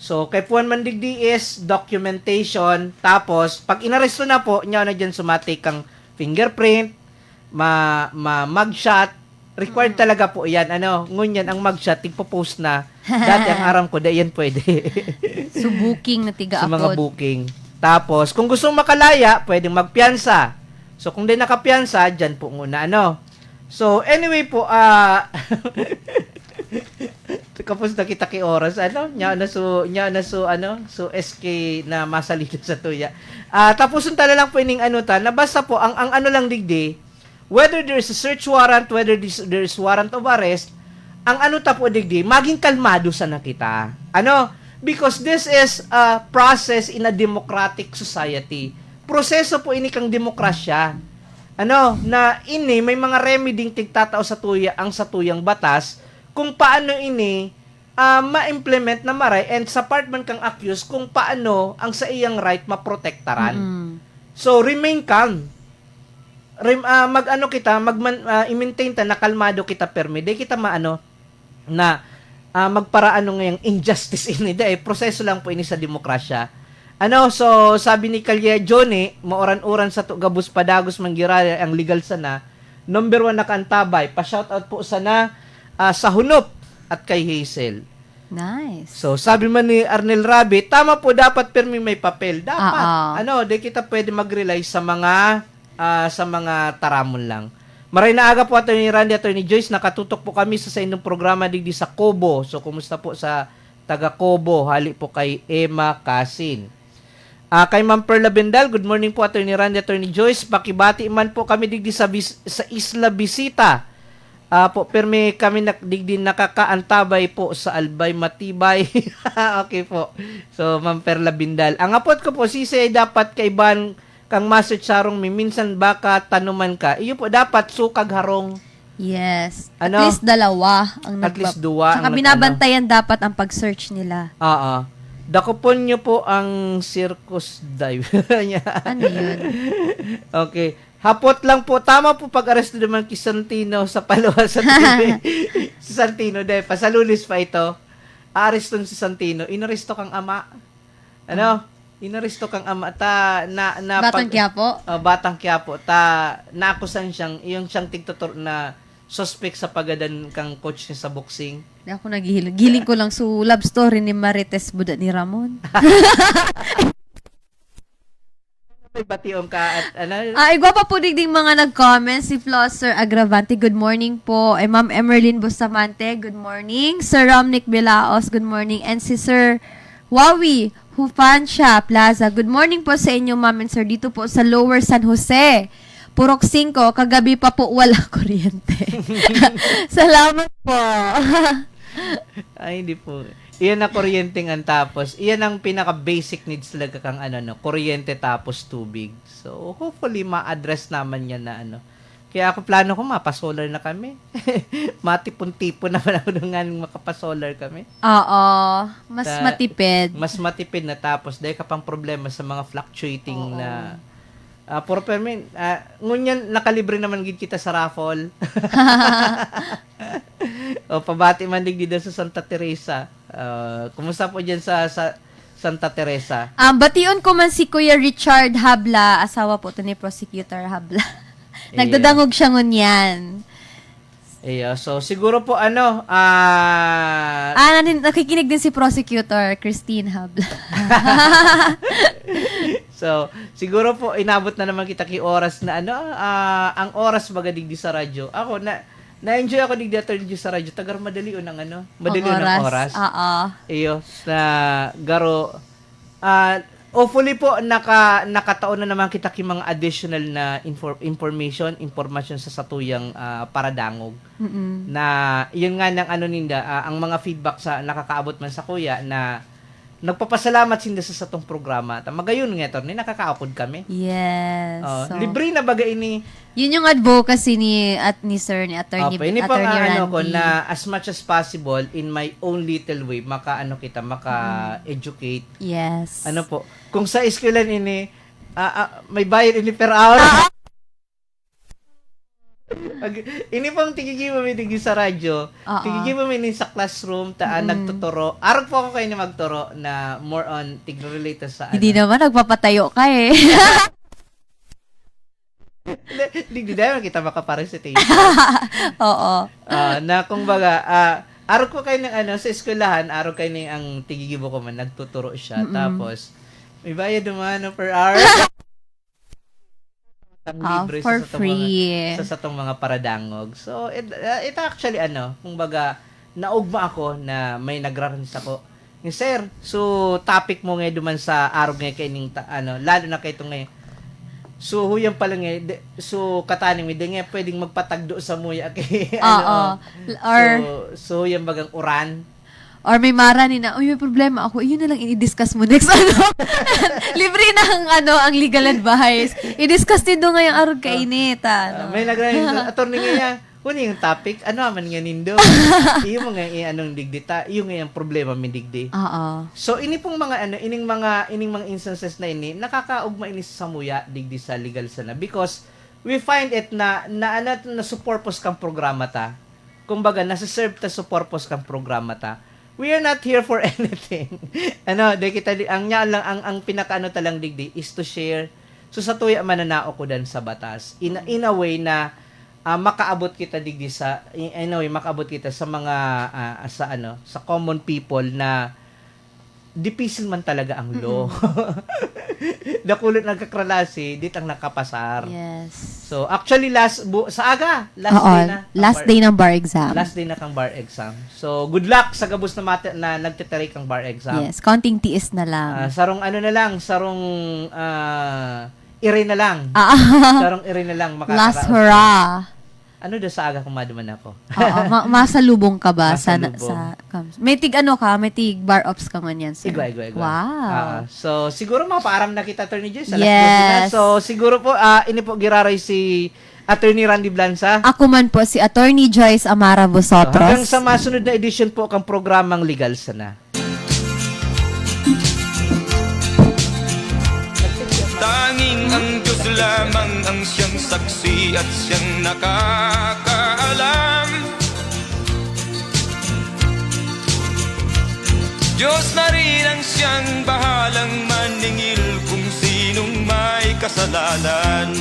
So, kay Puan Mandigdi is documentation, tapos, pag inaresto na po, niya na dyan sumatik kang fingerprint, mugshot, required talaga po yan, ngunyan ang mugshot, tigpo-post na, dati ang aram ko, yan pwede. So, booking na tiga-upload. Sa mga booking. Tapos, kung gusto makalaya, pwedeng magpiyansa. So, kung di nakapiyansa, dyan po muna, So, anyway po, kapos na kita kay oras, nya na so SK na masalita sa tuya. Tapusun tala lang po ining nabasa po, ang lang digdi, whether there's a search warrant, whether there's warrant of arrest, ang po digdi, maging kalmado sa nakita. Because this is a process in a democratic society. Proseso po ini kang demokrasya. Na may mga remeding tigtatao sa tuya, ang sa tuyang batas, kung paano ma-implement na maray, and sa part man kang accused, kung paano ang sa iyang right maprotektaran. So, remain calm. I-maintain ta na kalmado kita permi. Di kita magparaano ngayong injustice proseso lang po ini sa demokrasya. So, sabi ni Kalye Johnny, maoran-oran sa gabus padagos manggiraya ang legal sana, number 1 na kaantabay, pa-shoutout po sana sa Hunop at kay Hazel. Nice. So, sabi man ni Arnel Rabi, tama po, dapat permi may papel. Dapat. Di kita pwede mag-rely sa mga taramon lang. Maray na aga po Atty. Randy, Atty. Joyce, nakatutok po kami sa inyong programa digdi sa Kobo. So, kumusta po sa taga Kobo? Hali po kay Emma Casin. Kay Ma'am Perla Bendal, good morning po Atty. Randy, Atty. Joyce. Pakibati man po kami digdi sa Isla Bisita. Permi kami digdi nakakaantabay po sa Albay Matibay. Okay po. So, Ma'am Perla Bindal. Ang apot ko po, sisi dapat kaiban kang Master Charong, minsan baka tanuman ka. Iyo po, dapat sukag harong. Yes. At least dalawa. At least duwa. Saka binabantayan dapat ang pag-search nila. Dakupon nyo po ang circus dive. Ano yun? Okay. Hapot lang po. Tama po pag-aresto naman kay Santino sa Palawan sa TV. Si Santino, dahil pasalulis pa ito. Areston si Santino. Inaresto kang ama. Inaresto kang ama. Batang Quiapo? Batang Quiapo. Naakusan siyang, yung siyang tigtutur na suspect sa pagadan kang coach niya sa boxing. Ako naghihiling. Giling ko lang su love story ni Marites Buda ni Ramon. May batiom ka at igwa pa po ding mga nag-comment. Si Flosser Agravante, good morning po. Ma'am Emerlyn Bustamante, good morning. Sir Romnick Bilaos, good morning. And si Sir Wawi Hufansha Plaza, good morning po sa inyo, ma'am and sir, dito po sa Lower San Jose. Purok 5, kagabi pa po wala kuryente. Salamat po. Ay, hindi po. Iyan na kuryente nga tapos. Iyan ang pinaka-basic needs talaga kang kuryente tapos tubig. So, hopefully, ma-address naman yan na Kaya ako plano ko, mapasolar na kami. Matipon-tipon naman ako nung makapasolar kami. Oo. Mas matipid. Mas matipid na tapos dahil ka pang problema sa mga fluctuating na puro permin. Ngunyan, nakalibre naman gid kita sa raffle. O, pabati man digdi dito sa Santa Teresa. Kumusta po dyan sa Santa Teresa? Bation ko man si Kuya Richard Habla, asawa po to ni Prosecutor Habla. Nagdadangog siya ngunyan. So siguro po nakikinig din si Prosecutor Christine Habla. So, siguro po inabot na naman kita ki oras na ang oras baga digdi sa radyo. Ako na-enjoy ako digdi attorney sa radyo. Tagar madali unang madali unang oras. Oo. Na garo hopefully po nakataon na naman kita ki mga additional na information sa satuyang paradangog. Na yun nga ng ninda ang mga feedback sa nakakaabot man sa kuya na nagpapasalamat sinda sa satong programa. Magayon nga ni nakakaakod kami. Yes. So, libre na baga ini. Yun yung advocacy ni Attorney Ini pang Randy. ko na as much as possible in my own little way maka-educate. Yes. Po, kung sa eskwelahan ini may bayad ini per hour. Ini pang tigigima mi digi sa radyo. Tigigima mi sa classroom nagtuturo. Arog po ako kayo na magturo na more on tig-relate sa Hindi naman nagpapatayo ka eh. Hindi dahil kita makaparecitation. Oo. Na kung baga, arog ko kayo ng sa eskwelahan, arog kayo ng ang tigigibo ko man, nagtuturo siya. Tapos, may bayad naman per hour. Libre for sa free. Sa satong mga paradangog. So, it actually, kung baga, naugma ako na may nagraranis ako. Sir, so, topic mo ngayon duman sa arog ngayon kayo lalo na kayo ngayon. So, huyang pala nga, so, kataning mi, nga pwedeng magpatagdo sa muya kay, so, huyang bagang uran. Or may mara ni na, may problema ako, yun na lang i-discuss mo next, libre na ang legal advice. I-discuss din doon ngayong arog kainit, May nagranin, attorney nga yung topic, man nga nindo. Iyo mga digdita, iyo nga yung problema mi digdi. So ini pong mga ining mga instances na ini nakakaugma ini sa samuya digdi sa legal sana because we find it na support kang programa ta. Kumbaga nasa-serve ta sa purpose kang programa ta. We are not here for anything. Ang pinaka talang digdi is to share so sa tuya mananao ko dan sa batas in a way na makaabot kita digdi sa makaabot kita sa mga sa common people na difícil man talaga ang law. Dakulot nagkakralasi dit ang nakapasar. Yes. So actually last day ng bar exam. Last day na kang bar exam. So good luck sa gabos na nagtitry kang bar exam. Yes, konting tiis na lang. Sarong ire na lang. Sarong ire na lang makakaraos. Last hurrah. Sa aga kung maduman ako? Oo, masalubong ka ba Masalubong. may tig may tig bar ops ka man yan, sir? Igwa. Wow. So siguro mapaaram na kita, Attorney Joyce. Yes. So siguro po ini po giraray si Attorney Randy Blanza. Ako man po si Attorney Joyce Amara Busotros. Hanggang sa masunod na edition po kang programang Legal Sana. Tanging ang Diyos lamang ang siyang saksi at siyang nakakaalam. Diyos na rin ang siyang bahalang maningil kung sinong may kasalanan.